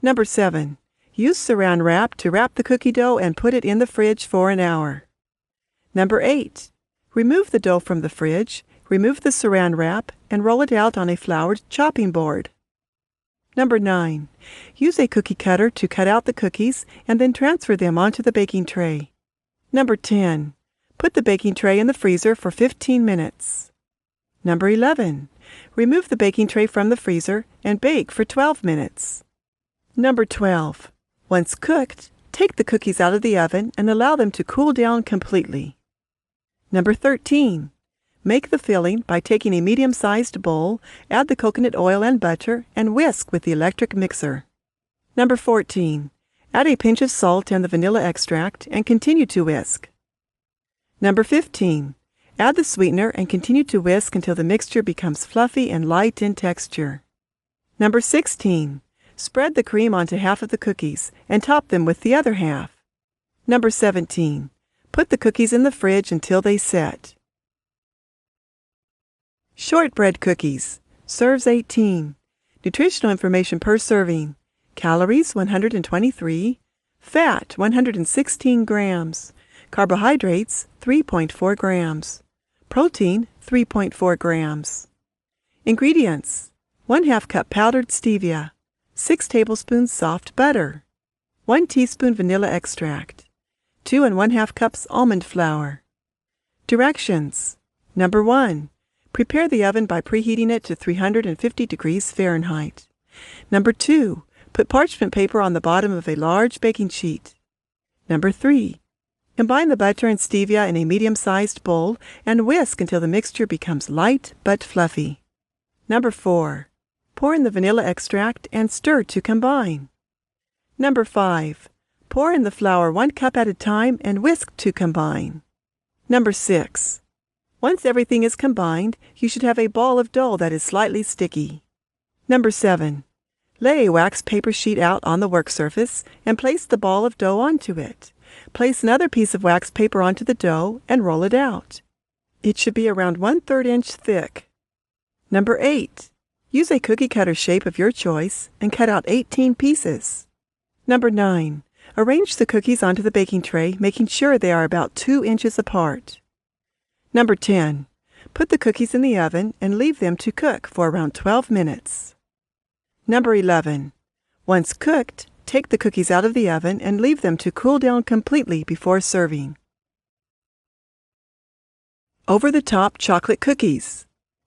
Number 7. Use Saran wrap to wrap the cookie dough and put it in the fridge for an hour. Number 8. Remove the dough from the fridge, remove the Saran wrap, and roll it out on a floured chopping board. Number 9. Use a cookie cutter to cut out the cookies and then transfer them onto the baking tray. Number 10. Put the baking tray in the freezer for 15 minutes. Number 11. Remove the baking tray from the freezer and bake for 12 minutes. Number 12. Once cooked, take the cookies out of the oven and allow them to cool down completely. Number 13. Make the filling by taking a medium-sized bowl, add the coconut oil and butter, and whisk with the electric mixer. Number 14. Add a pinch of salt and the vanilla extract and continue to whisk. Number 15. Add the sweetener and continue to whisk until the mixture becomes fluffy and light in texture. Number 16. Spread the cream onto half of the cookies and top them with the other half. Number 17. Put the cookies in the fridge until they set. Shortbread cookies. Serves 18. Nutritional information per serving. Calories 123. Fat 116 grams. Carbohydrates 3.4 grams. Protein 3.4 grams. Ingredients: 1/2 cup powdered stevia, 6 tablespoons soft butter, 1 teaspoon vanilla extract, 2 1/2 cups almond flour. Directions: Number 1. Prepare the oven by preheating it to 350 degrees Fahrenheit. Number 2. Put parchment paper on the bottom of a large baking sheet. Number 3. Combine the butter and stevia in a medium-sized bowl and whisk until the mixture becomes light but fluffy. Number 4. Pour in the vanilla extract and stir to combine. Number 5. Pour in the flour 1 cup at a time and whisk to combine. Number 6. Once everything is combined, you should have a ball of dough that is slightly sticky. Number 7. Lay a wax paper sheet out on the work surface and place the ball of dough onto it. Place another piece of wax paper onto the dough and roll it out. It should be around 1/3 inch thick. Number 8. Use a cookie cutter shape of your choice and cut out 18 pieces. Number 9. Arrange the cookies onto the baking tray, making sure they are about 2 inches apart. Number 10. Put the cookies in the oven and leave them to cook for around 12 minutes. Number 11. Once cooked, take the cookies out of the oven and leave them to cool down completely before serving. Over-the-top chocolate cookies.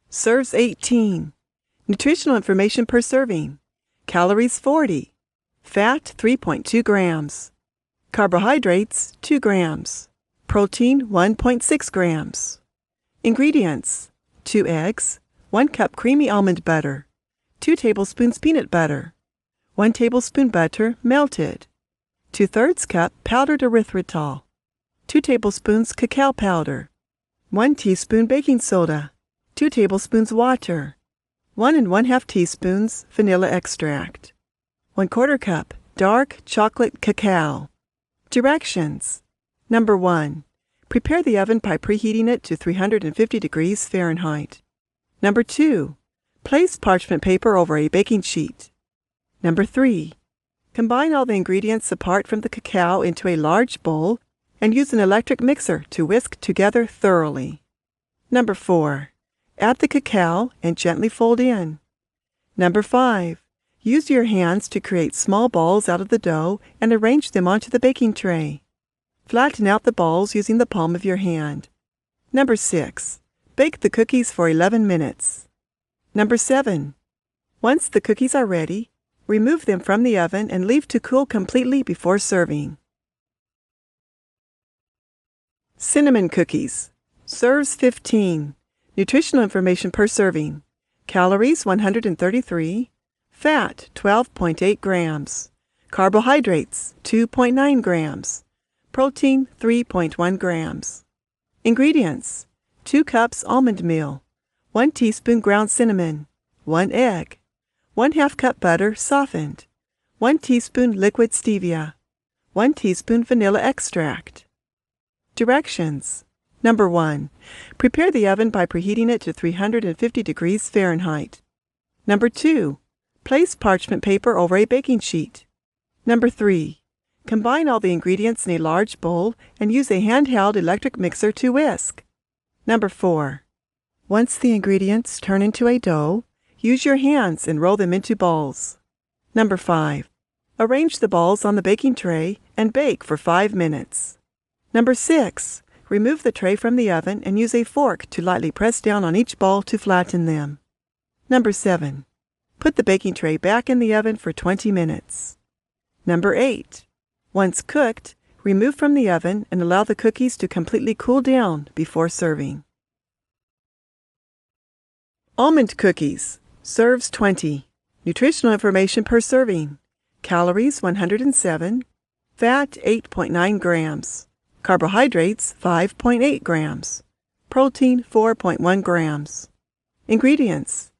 Serves 18. Nutritional information per serving. Calories 40. Fat 3.2 grams. Carbohydrates 2 grams. Protein 1.6 grams. Ingredients: 2 eggs, 1 cup creamy almond butter, 2 tablespoons peanut butter, 1 tablespoon butter melted, 2/3 cup powdered erythritol, 2 tablespoons cacao powder, 1 teaspoon baking soda, 2 tablespoons water, 1 1/2 teaspoons vanilla extract, 1/4 cup dark chocolate cacao. Directions: Number 1. Prepare the oven by preheating it to 350 degrees Fahrenheit. Number 2. Place parchment paper over a baking sheet. Number 3. Combine all the ingredients apart from the cacao into a large bowl and use an electric mixer to whisk together thoroughly. Number 4. Add the cacao and gently fold in. Number 5. Use your hands to create small balls out of the dough and arrange them onto the baking tray. Flatten out the balls using the palm of your hand. Number 6. Bake the cookies for 11 minutes. Number 7. Once the cookies are ready, remove them from the oven and leave to cool completely before serving. Cinnamon cookies. Serves 15. Nutritional information per serving. Calories 133. Fat 12.8 grams. Carbohydrates 2.9 grams. Protein 3.1 grams. Ingredients: 2 cups almond meal, 1 teaspoon ground cinnamon, 1 egg, 1/2 cup butter softened, 1 teaspoon liquid stevia, 1 teaspoon vanilla extract. Directions: Number 1. Prepare the oven by preheating it to 350 degrees Fahrenheit. Number 2. Place parchment paper over a baking sheet. Number 3. Combine all the ingredients in a large bowl and use a handheld electric mixer to whisk. Number 4. Once the ingredients turn into a dough, use your hands and roll them into balls. Number 5. Arrange the balls on the baking tray and bake for 5 minutes. Number 6. Remove the tray from the oven and use a fork to lightly press down on each ball to flatten them. Number 7. Put the baking tray back in the oven for 20 minutes. Number 8. Once cooked, remove from the oven and allow the cookies to completely cool down before serving. Almond cookies. Serves 20. Nutritional information per serving. Calories 107. Fat 8.9 grams. Carbohydrates 5.8 grams. Protein 4.1 grams. Ingredients: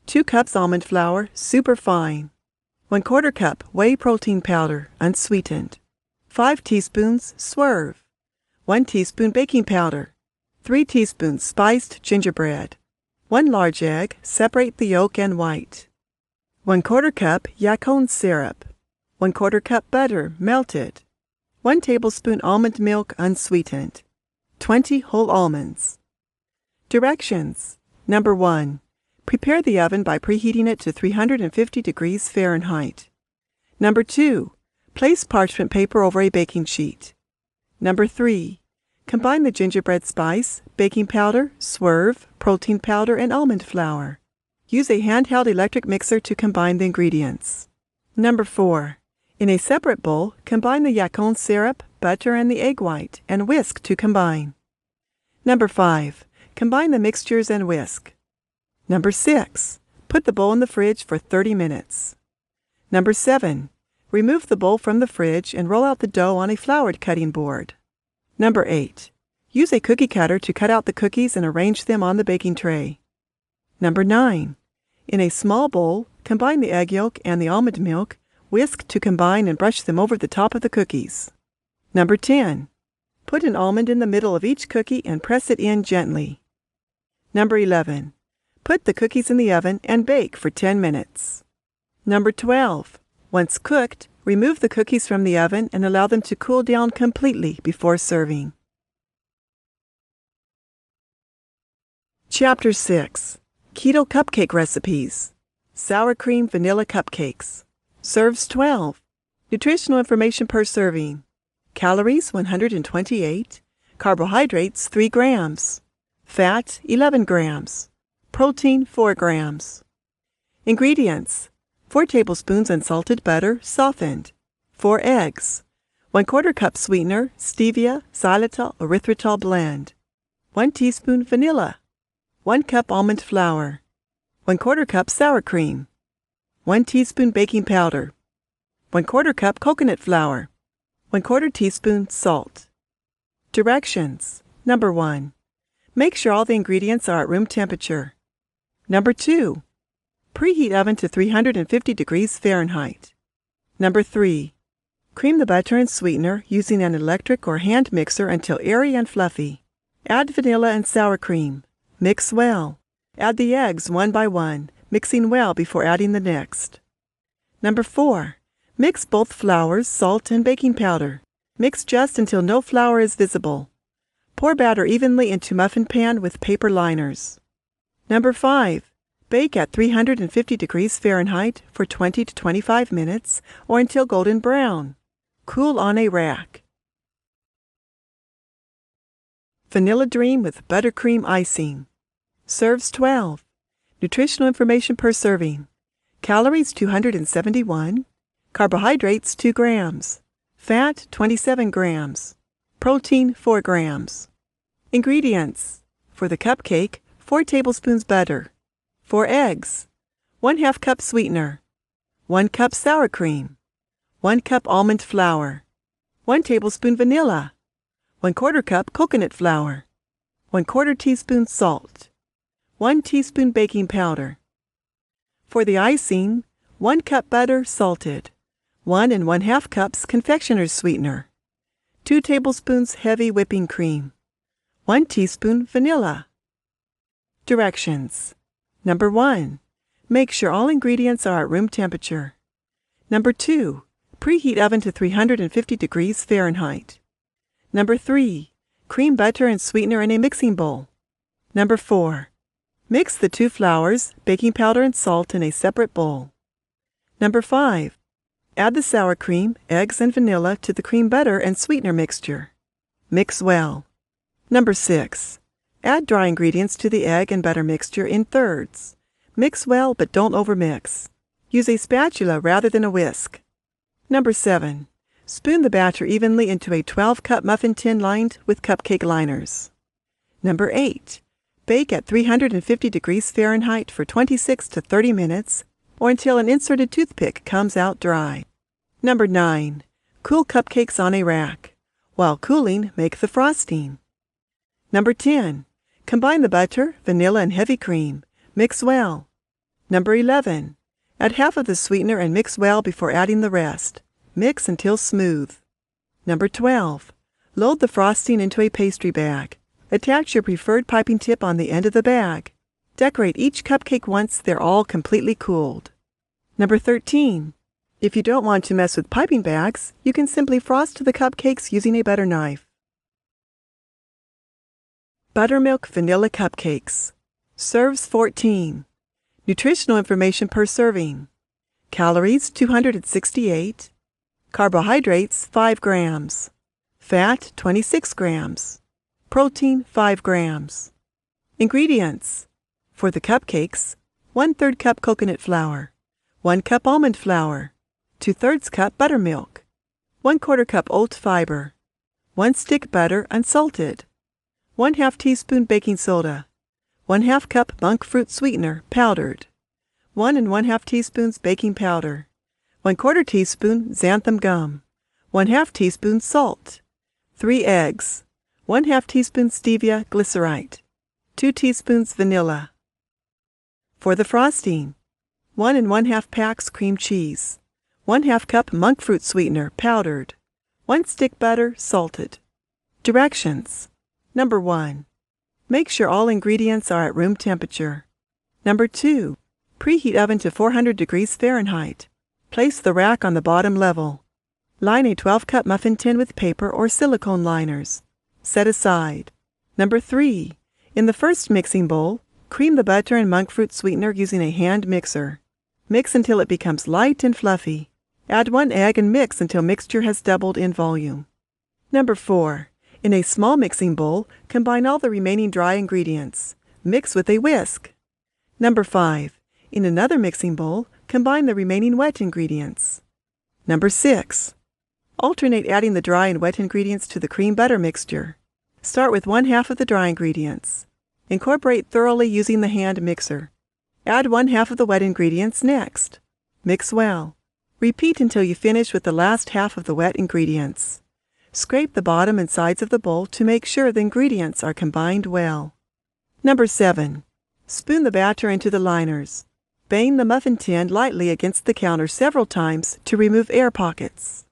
2 cups almond flour, super fine. 1/4 cup whey protein powder, unsweetened. 5 teaspoons swerve. 1 teaspoon baking powder. 3 teaspoons spiced gingerbread. 1 large egg, separate the yolk and white. 1/4 cup yacon syrup. 1/4 cup butter, melted. 1 tablespoon almond milk, unsweetened. 20 whole almonds. Directions: Number 1. Prepare the oven by preheating it to 350 degrees Fahrenheit. Number 2. Place parchment paper over a baking sheet. Number 3. Combine the gingerbread spice, baking powder, swerve, protein powder, and almond flour. Use a handheld electric mixer to combine the ingredients. Number 4. In a separate bowl, combine the yacon syrup, butter, and the egg white, and whisk to combine. Number 5. Combine the mixtures and whisk. Number 6. Put the bowl in the fridge for 30 minutes. Number 7. Remove the bowl from the fridge and roll out the dough on a floured cutting board. Number 8. Use a cookie cutter to cut out the cookies and arrange them on the baking tray. Number 9. In a small bowl, combine the egg yolk and the almond milk, whisk to combine and brush them over the top of the cookies. Number 10. Put an almond in the middle of each cookie and press it in gently. Number 11. Put the cookies in the oven and bake for 10 minutes. Number 12. Once cooked, remove the cookies from the oven and allow them to cool down completely before serving. Chapter 6. Keto Cupcake Recipes. Sour Cream Vanilla Cupcakes. Serves 12. Nutritional information per serving. Calories 128. Carbohydrates 3 grams. Fat 11 grams. Protein 4 grams. Ingredients: 4 tablespoons unsalted butter, softened. 4 eggs. 1/4 cup sweetener, stevia, xylitol, erythritol blend. 1 teaspoon vanilla. 1 cup almond flour. 1/4 cup sour cream. 1 teaspoon baking powder. 1/4 cup coconut flour. 1/4 teaspoon salt. Directions: Number 1. Make sure all the ingredients are at room temperature. Number 2. Preheat oven to 350 degrees Fahrenheit. Number 3. Cream the butter and sweetener using an electric or hand mixer until airy and fluffy. Add vanilla and sour cream. Mix well. Add the eggs one by one, mixing well before adding the next. Number 4. Mix both flours, salt, and baking powder. Mix just until no flour is visible. Pour batter evenly into muffin pan with paper liners. Number 5. Bake at 350 degrees Fahrenheit for 20 to 25 minutes or until golden brown. Cool on a rack. Vanilla Dream with buttercream icing. Serves 12. Nutritional information per serving. Calories 271. Carbohydrates 2 grams. Fat 27 grams. Protein 4 grams. Ingredients. For the cupcake, 4 tablespoons butter. 4 eggs. 1/2 cup sweetener. 1 cup sour cream. 1 cup almond flour. 1 tablespoon vanilla. 1/4 cup coconut flour. 1/4 teaspoon salt. 1 teaspoon baking powder. For the icing, 1 cup butter salted. 1 1/2 cups confectioner's sweetener. 2 tablespoons heavy whipping cream. 1 teaspoon vanilla. Directions. Number 1. Make sure all ingredients are at room temperature. Number 2. Preheat oven to 350 degrees Fahrenheit. Number 3. Cream butter and sweetener in a mixing bowl. Number 4. Mix the 2 flours, baking powder and salt in a separate bowl. Number 5. Add the sour cream, eggs, and vanilla to the cream butter and sweetener mixture. Mix well. Number 6. Add dry ingredients to the egg and butter mixture in thirds. Mix well but don't overmix. Use a spatula rather than a whisk. Number 7. Spoon the batter evenly into a 12-cup muffin tin lined with cupcake liners. Number 8. Bake at 350 degrees Fahrenheit for 26 to 30 minutes or until an inserted toothpick comes out dry. Number 9. Cool cupcakes on a rack. While cooling, make the frosting. Number 10. Combine the butter, vanilla, and heavy cream. Mix well. Number 11. Add half of the sweetener and mix well before adding the rest. Mix until smooth. Number 12. Load the frosting into a pastry bag. Attach your preferred piping tip on the end of the bag. Decorate each cupcake once they're all completely cooled. Number 13. If you don't want to mess with piping bags, you can simply frost the cupcakes using a butter knife. Buttermilk Vanilla Cupcakes. Serves 14. Nutritional information per serving. Calories 268. Carbohydrates 5 grams. Fat 26 grams. Protein 5 grams. Ingredients. For the cupcakes, 1/3 cup coconut flour. 1 cup almond flour. 2/3 cup buttermilk. 1/4 cup oat fiber. 1 stick butter unsalted. 1/2 teaspoon baking soda. 1/2 cup monk fruit sweetener powdered. 1 1/2 teaspoons baking powder. 1/4 teaspoon xanthan gum. 1/2 teaspoon salt. 3 eggs. 1/2 teaspoon stevia glycerite. 2 teaspoons vanilla. For the frosting, 1 1/2 packs cream cheese. 1/2 cup monk fruit sweetener powdered. 1 stick butter salted. Directions. Number 1. Make sure all ingredients are at room temperature. Number 2. Preheat oven to 400 degrees Fahrenheit. Place the rack on the bottom level. Line a 12-cup muffin tin with paper or silicone liners. Set aside. Number 3. In the first mixing bowl, cream the butter and monk fruit sweetener using a hand mixer. Mix until it becomes light and fluffy. Add 1 egg and mix until mixture has doubled in volume. Number 4. In a small mixing bowl, combine all the remaining dry ingredients. Mix with a whisk. Number 5. In another mixing bowl, combine the remaining wet ingredients. Number 6. Alternate adding the dry and wet ingredients to the cream butter mixture. Start with 1/2 of the dry ingredients. Incorporate thoroughly using the hand mixer. Add 1/2 of the wet ingredients next. Mix well. Repeat until you finish with the last half of the wet ingredients. Scrape the bottom and sides of the bowl to make sure the ingredients are combined well. Number 7. Spoon the batter into the liners. Bang the muffin tin lightly against the counter several times to remove air pockets.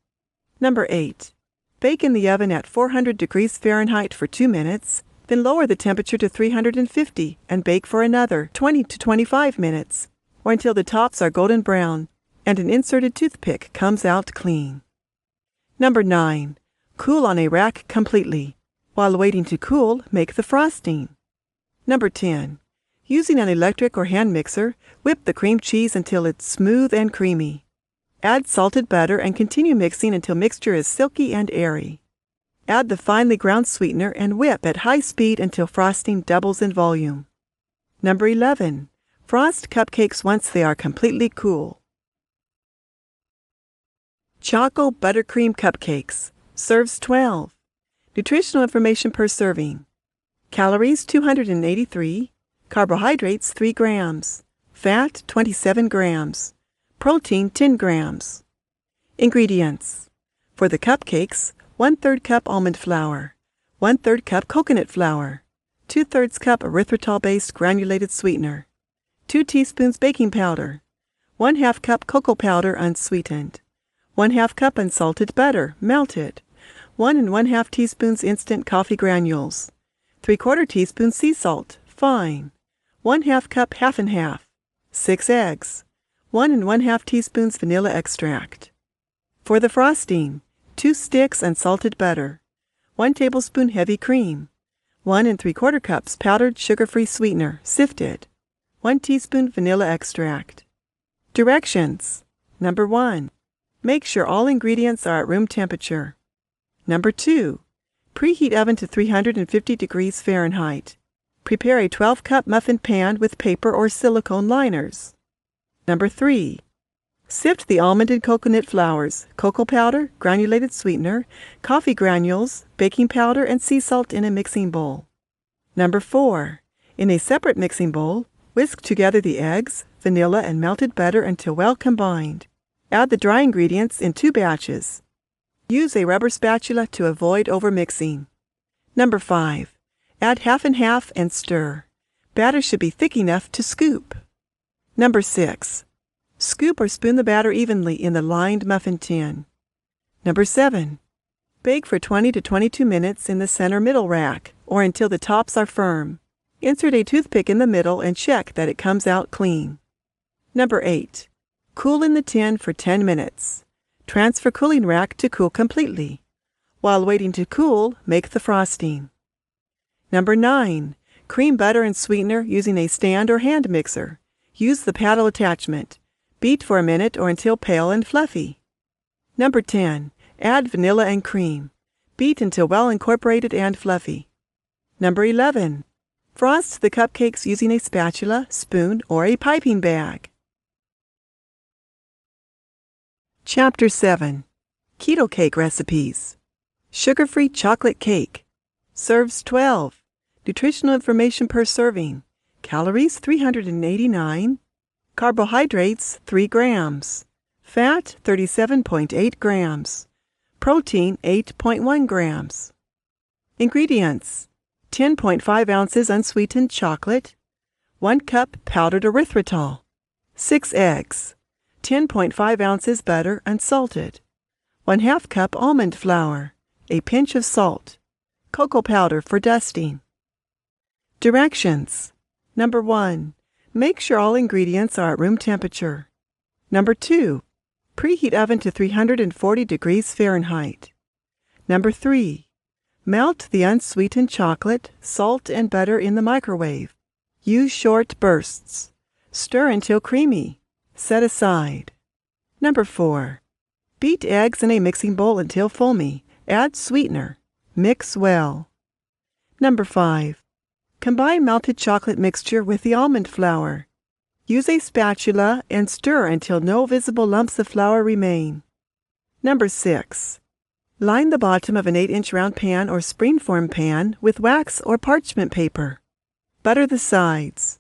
Number 8. Bake in the oven at 400 degrees Fahrenheit for 2 minutes, then lower the temperature to 350 and bake for another 20 to 25 minutes, or until the tops are golden brown and an inserted toothpick comes out clean. Number 9. Cool on a rack completely. While waiting to cool, make the frosting. Number 10. Using an electric or hand mixer, whip the cream cheese until it's smooth and creamy. Add salted butter and continue mixing until mixture is silky and airy. Add the finely ground sweetener and whip at high speed until frosting doubles in volume. Number 11. Frost cupcakes once they are completely cool. Choco Buttercream Cupcakes. Serves 12. Nutritional information per serving. Calories 283. Carbohydrates 3 grams. Fat 27 grams. Protein 10 grams. Ingredients. For the cupcakes, 1/3 cup almond flour, 1/3 cup coconut flour, 2/3 cup erythritol-based granulated sweetener, 2 teaspoons baking powder, 1/2 cup cocoa powder unsweetened, 1/2 cup unsalted butter, melted, 1 1/2 teaspoons instant coffee granules, 3/4 teaspoon sea salt, fine, 1/2 cup half and half, 6 eggs, 1 1/2 teaspoons vanilla extract. For the frosting, 2 sticks unsalted butter, 1 tablespoon heavy cream, 1 3/4 cups powdered sugar-free sweetener, sifted, 1 teaspoon vanilla extract. Directions. Number 1. Make sure all ingredients are at room temperature. Number 2. Preheat oven to 350 degrees Fahrenheit. Prepare a 12-cup muffin pan with paper or silicone liners. Number 3. Sift the almond and coconut flours, cocoa powder, granulated sweetener, coffee granules, baking powder, and sea salt in a mixing bowl. Number 4. In a separate mixing bowl, whisk together the eggs, vanilla, and melted butter until well combined. Add the dry ingredients in 2 batches. Use a rubber spatula to avoid overmixing. Number 5. Add half and half and stir. Batter should be thick enough to scoop. Number 6. Scoop or spoon the batter evenly in the lined muffin tin. Number 7. Bake for 20 to 22 minutes in the center middle rack, or until the tops are firm. Insert a toothpick in the middle and check that it comes out clean. Number 8. Cool in the tin for 10 minutes. Transfer cooling rack to cool completely. While waiting to cool, make the frosting. Number 9. Cream butter and sweetener using a stand or hand mixer. Use the paddle attachment. Beat for a minute or until pale and fluffy. Number 10. Add vanilla and cream. Beat until well incorporated and fluffy. Number 11. Frost the cupcakes using a spatula, spoon, or a piping bag. Chapter 7. Keto Cake Recipes. Sugar-free chocolate cake. Serves 12. Nutritional information per serving. Calories 389. Carbohydrates 3 grams. Fat 37.8 grams. Protein 8.1 grams. Ingredients. 10.5 ounces unsweetened chocolate. 1 cup powdered erythritol. 6 eggs. 10.5 ounces butter unsalted. 1/2 cup almond flour. A pinch of salt. Cocoa powder for dusting. Directions. Number 1. Make sure all ingredients are at room temperature. Number 2. Preheat oven to 340 degrees Fahrenheit. Number 3. Melt the unsweetened chocolate, salt, and butter in the microwave. Use short bursts. Stir until creamy. Set aside. Number 4. Beat eggs in a mixing bowl until foamy. Add sweetener. Mix well. Number 5. Combine melted chocolate mixture with the almond flour. Use a spatula and stir until no visible lumps of flour remain. Number 6. Line the bottom of an 8-inch round pan or springform pan with wax or parchment paper. Butter the sides.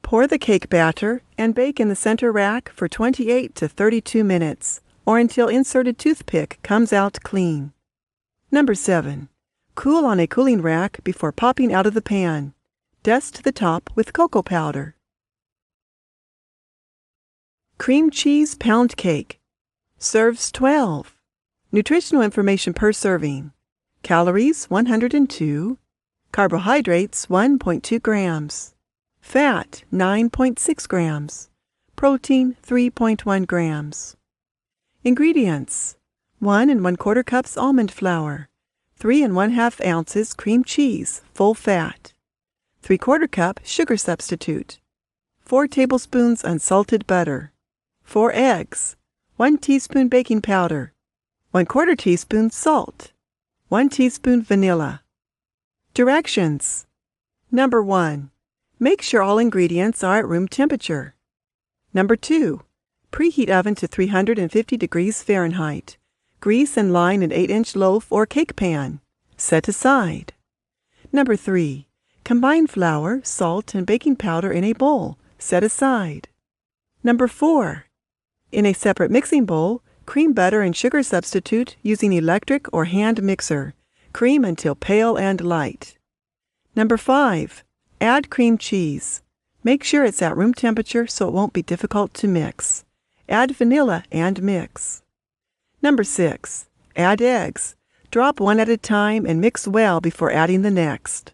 Pour the cake batter and bake in the center rack for 28 to 32 minutes, or until inserted toothpick comes out clean. Number 7. Cool on a cooling rack before popping out of the pan. Dust the top with cocoa powder. Cream cheese pound cake. Serves 12. Nutritional information per serving. Calories 102. Carbohydrates 1.2 grams. Fat 9.6 grams. Protein 3.1 grams. Ingredients. 1 1/4 cups almond flour. 3 1/2 ounces cream cheese, full fat. 3/4 cup sugar substitute, 4 tablespoons unsalted butter, 4 eggs, 1 teaspoon baking powder, 1/4 teaspoon salt, 1 teaspoon vanilla. Directions. Number 1. Make sure all ingredients are at room temperature. Number 2. Preheat oven to 350 degrees Fahrenheit. Grease and line an 8-inch loaf or cake pan. Set aside. Number 3. Combine flour, salt, and baking powder in a bowl. Set aside. Number 4. In a separate mixing bowl, cream butter and sugar substitute using electric or hand mixer. Cream until pale and light. Number 5. Add cream cheese. Make sure it's at room temperature so it won't be difficult to mix. Add vanilla and mix. Number 6. Add eggs. Drop one at a time and mix well before adding the next.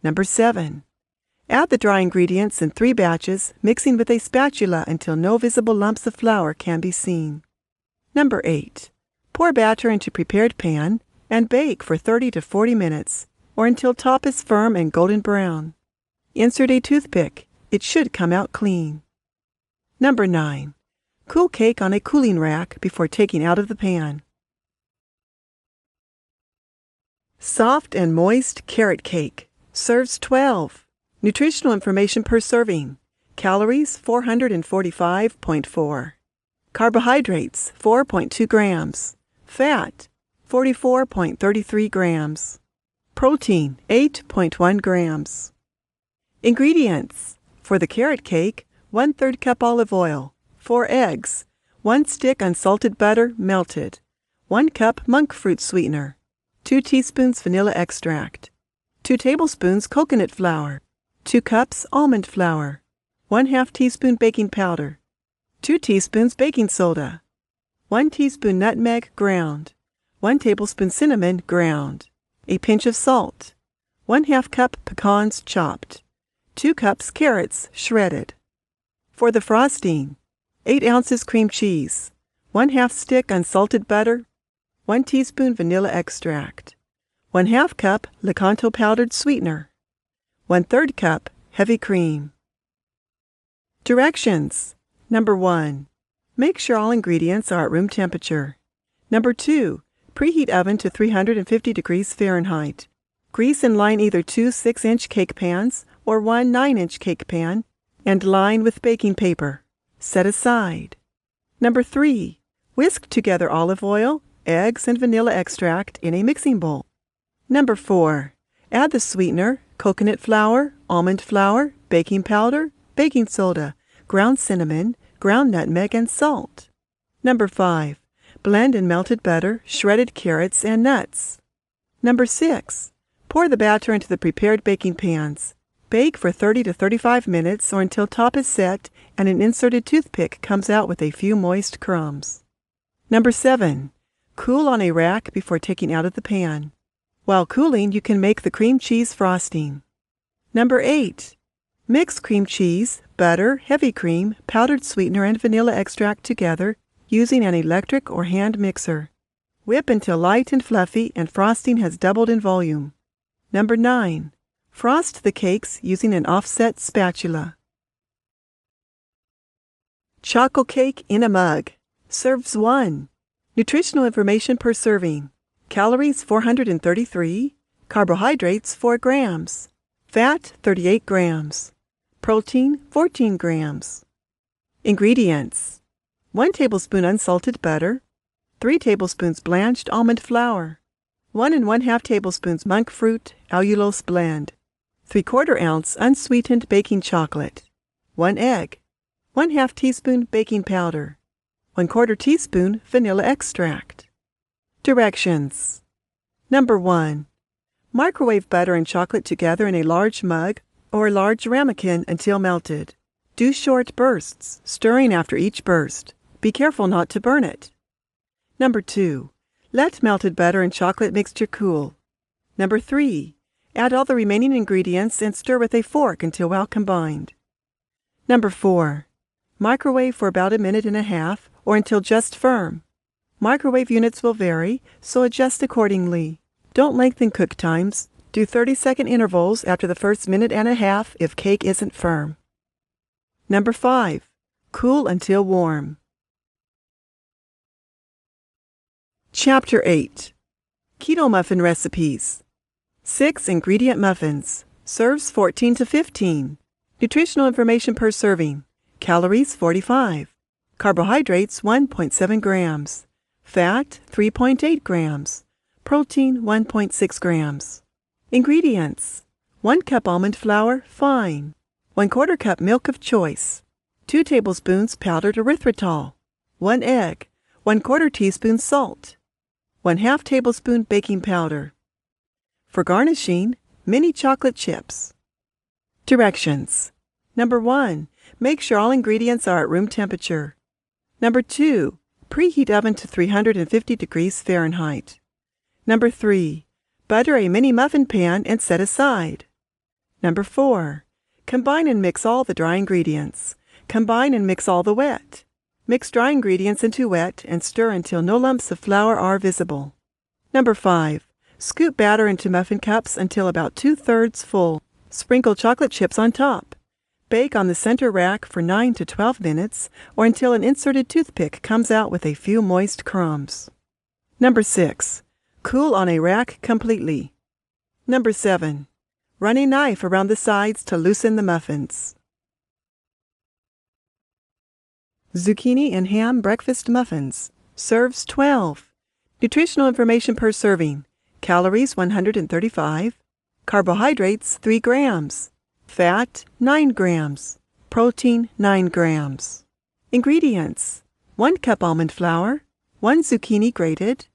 Number 7. Add the dry ingredients in 3 batches, mixing with a spatula until no visible lumps of flour can be seen. Number 8. Pour batter into prepared pan and bake for 30 to 40 minutes, or until top is firm and golden brown. Insert a toothpick. It should come out clean. Number 9. Cool cake on a cooling rack before taking out of the pan. Soft and moist carrot cake. Serves 12. Nutritional information per serving. Calories 445.4. Carbohydrates 4.2 grams. Fat 44.33 grams. Protein 8.1 grams. Ingredients. For the carrot cake, 1/3 cup olive oil, 4 eggs, 1 stick unsalted butter melted, 1 cup monk fruit sweetener, 2 teaspoons vanilla extract, 2 tablespoons coconut flour, 2 cups almond flour, 1/2 teaspoon baking powder, 2 teaspoons baking soda, 1 teaspoon nutmeg ground, 1 tablespoon cinnamon ground, a pinch of salt, 1/2 cup pecans chopped, 2 cups carrots shredded. For the frosting, 8 ounces cream cheese, 1/2 stick unsalted butter, 1 teaspoon vanilla extract, 1/2 cup Lecanto powdered sweetener, 1/3 cup heavy cream. Directions. Number 1. Make sure all ingredients are at room temperature. Number 2. Preheat oven to 350 degrees Fahrenheit. Grease and line either 2 6-inch cake pans or 1 9-inch cake pan and line with baking paper. Set aside. Number 3. Whisk together olive oil, eggs, and vanilla extract in a mixing bowl. Number 4. Add the sweetener, coconut flour, almond flour, baking powder, baking soda, ground cinnamon, ground nutmeg, and salt. Number 5. Blend in melted butter, shredded carrots, and nuts. Number 6. Pour the batter into the prepared baking pans. Bake for 30 to 35 minutes or until top is set and an inserted toothpick comes out with a few moist crumbs. Number 7. Cool on a rack before taking out of the pan. While cooling, you can make the cream cheese frosting. Number 8. Mix cream cheese, butter, heavy cream, powdered sweetener, and vanilla extract together using an electric or hand mixer. Whip until light and fluffy and frosting has doubled in volume. Number 9. Frost the cakes using an offset spatula. Chocolate cake in a mug. Serves 1. Nutritional information per serving. Calories 433. Carbohydrates 4 grams. Fat 38 grams. Protein 14 grams. Ingredients. 1 tablespoon unsalted butter, 3 tablespoons blanched almond flour, 1 1/2 tablespoons monk fruit allulose blend, 3/4 ounce unsweetened baking chocolate, 1 egg, 1/2 teaspoon baking powder, 1/4 teaspoon vanilla extract. Directions. Number 1. Microwave butter and chocolate together in a large mug or large ramekin until melted. Do short bursts, stirring after each burst. Be careful not to burn it. Number 2. Let melted butter and chocolate mixture cool. Number 3. Add all the remaining ingredients and stir with a fork until well combined. Number 4. Microwave for about 1.5 minutes or until just firm. Microwave units will vary, so adjust accordingly. Don't lengthen cook times. Do 30-second intervals after the first minute and a half if cake isn't firm. Number 5. Cool until warm. Chapter 8. Keto Muffin Recipes. 6-ingredient muffins. Serves 14 to 15. Nutritional information per serving. Calories 45. Carbohydrates 1.7 grams. Fat 3.8 grams. Protein 1.6 grams. Ingredients: 1 cup almond flour, fine. 1/4 cup milk of choice. 2 tablespoons powdered erythritol. 1 egg. 1/4 teaspoon salt. 1/2 tablespoon baking powder. For garnishing, mini chocolate chips. Directions. Number 1. Make sure all ingredients are at room temperature. Number 2. Preheat oven to 350 degrees Fahrenheit. Number 3. Butter a mini muffin pan and set aside. Number 4. Combine and mix all the dry ingredients. Combine and mix all the wet. Mix dry ingredients into wet and stir until no lumps of flour are visible. Number 5. Scoop batter into muffin cups until about 2/3 full. Sprinkle chocolate chips on top. Bake on the center rack for 9 to 12 minutes or until an inserted toothpick comes out with a few moist crumbs. Number 6. Cool on a rack completely. Number 7. Run a knife around the sides to loosen the muffins. Zucchini and ham breakfast muffins. Serves 12. Nutritional information per serving. Calories 135. Carbohydrates 3 grams. Fat 9 grams. Protein 9 grams. Ingredients: 1 cup almond flour. 1 zucchini grated.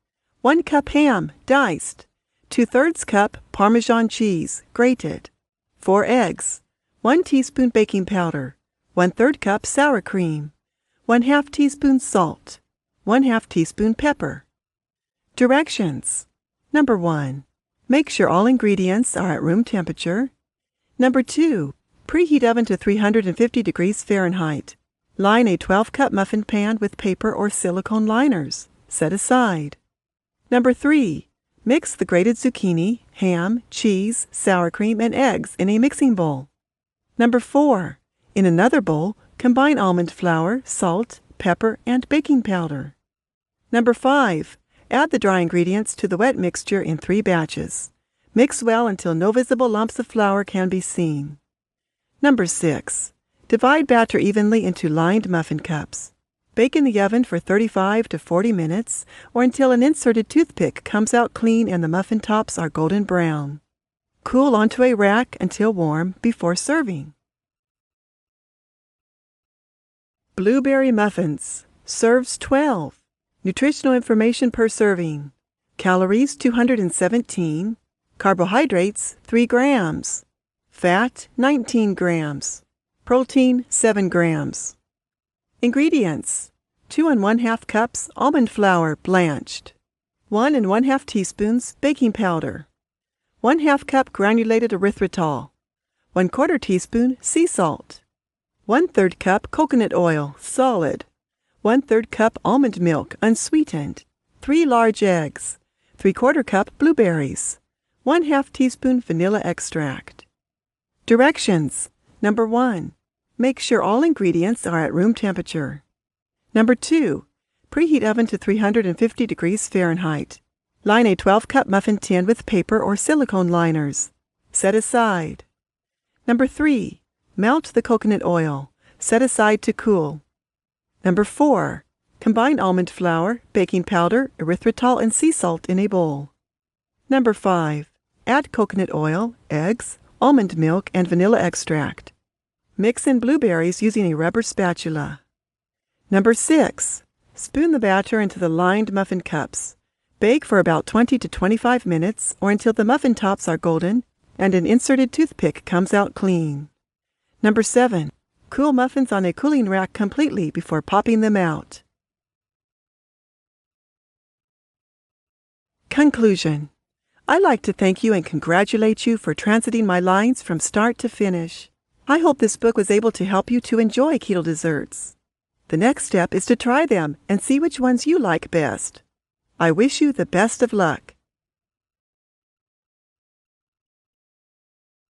1 cup ham, diced. 2/3 cup Parmesan cheese, grated. 4 eggs. 1 teaspoon baking powder. 1/3 cup sour cream. 1/2 teaspoon salt. 1/2 teaspoon pepper. Directions. Number 1. Make sure all ingredients are at room temperature. Number 2. Preheat oven to 350 degrees Fahrenheit. Line a 12-cup muffin pan with paper or silicone liners. Set aside. Number 3. Mix the grated zucchini, ham, cheese, sour cream, and eggs in a mixing bowl. Number 4. In another bowl, combine almond flour, salt, pepper, and baking powder. Number 5. Add the dry ingredients to the wet mixture in 3 batches. Mix well until no visible lumps of flour can be seen. Number 6. Divide batter evenly into lined muffin cups. Bake in the oven for 35 to 40 minutes or until an inserted toothpick comes out clean and the muffin tops are golden brown. Cool onto a rack until warm before serving. Blueberry muffins. Serves 12. Nutritional information per serving. Calories 217. Carbohydrates 3 grams. Fat 19 grams. Protein 7 grams. Ingredients: 2 1/2 cups almond flour blanched. 1 1/2 teaspoons baking powder. 1/2 cup granulated erythritol. 1/4 teaspoon sea salt. 1/3 cup coconut oil, solid. 1/3 cup almond milk, unsweetened. 3 large eggs. 3/4 cup blueberries. 1/2 teaspoon vanilla extract. Directions. Number 1. Make sure all ingredients are at room temperature. Number 2. Preheat oven to 350 degrees Fahrenheit. Line a 12-cup muffin tin with paper or silicone liners. Set aside. Number 3. Melt the coconut oil. Set aside to cool. Number 4. Combine almond flour, baking powder, erythritol, and sea salt in a bowl. Number 5. Add coconut oil, eggs, almond milk, and vanilla extract. Mix in blueberries using a rubber spatula. Number 6. Spoon the batter into the lined muffin cups. Bake for about 20 to 25 minutes or until the muffin tops are golden and an inserted toothpick comes out clean. Number 7. Cool muffins on a cooling rack completely before popping them out. Conclusion. I'd like to thank you and congratulate you for transiting my lines from start to finish. I hope this book was able to help you to enjoy keto desserts. The next step is to try them and see which ones you like best. I wish you the best of luck.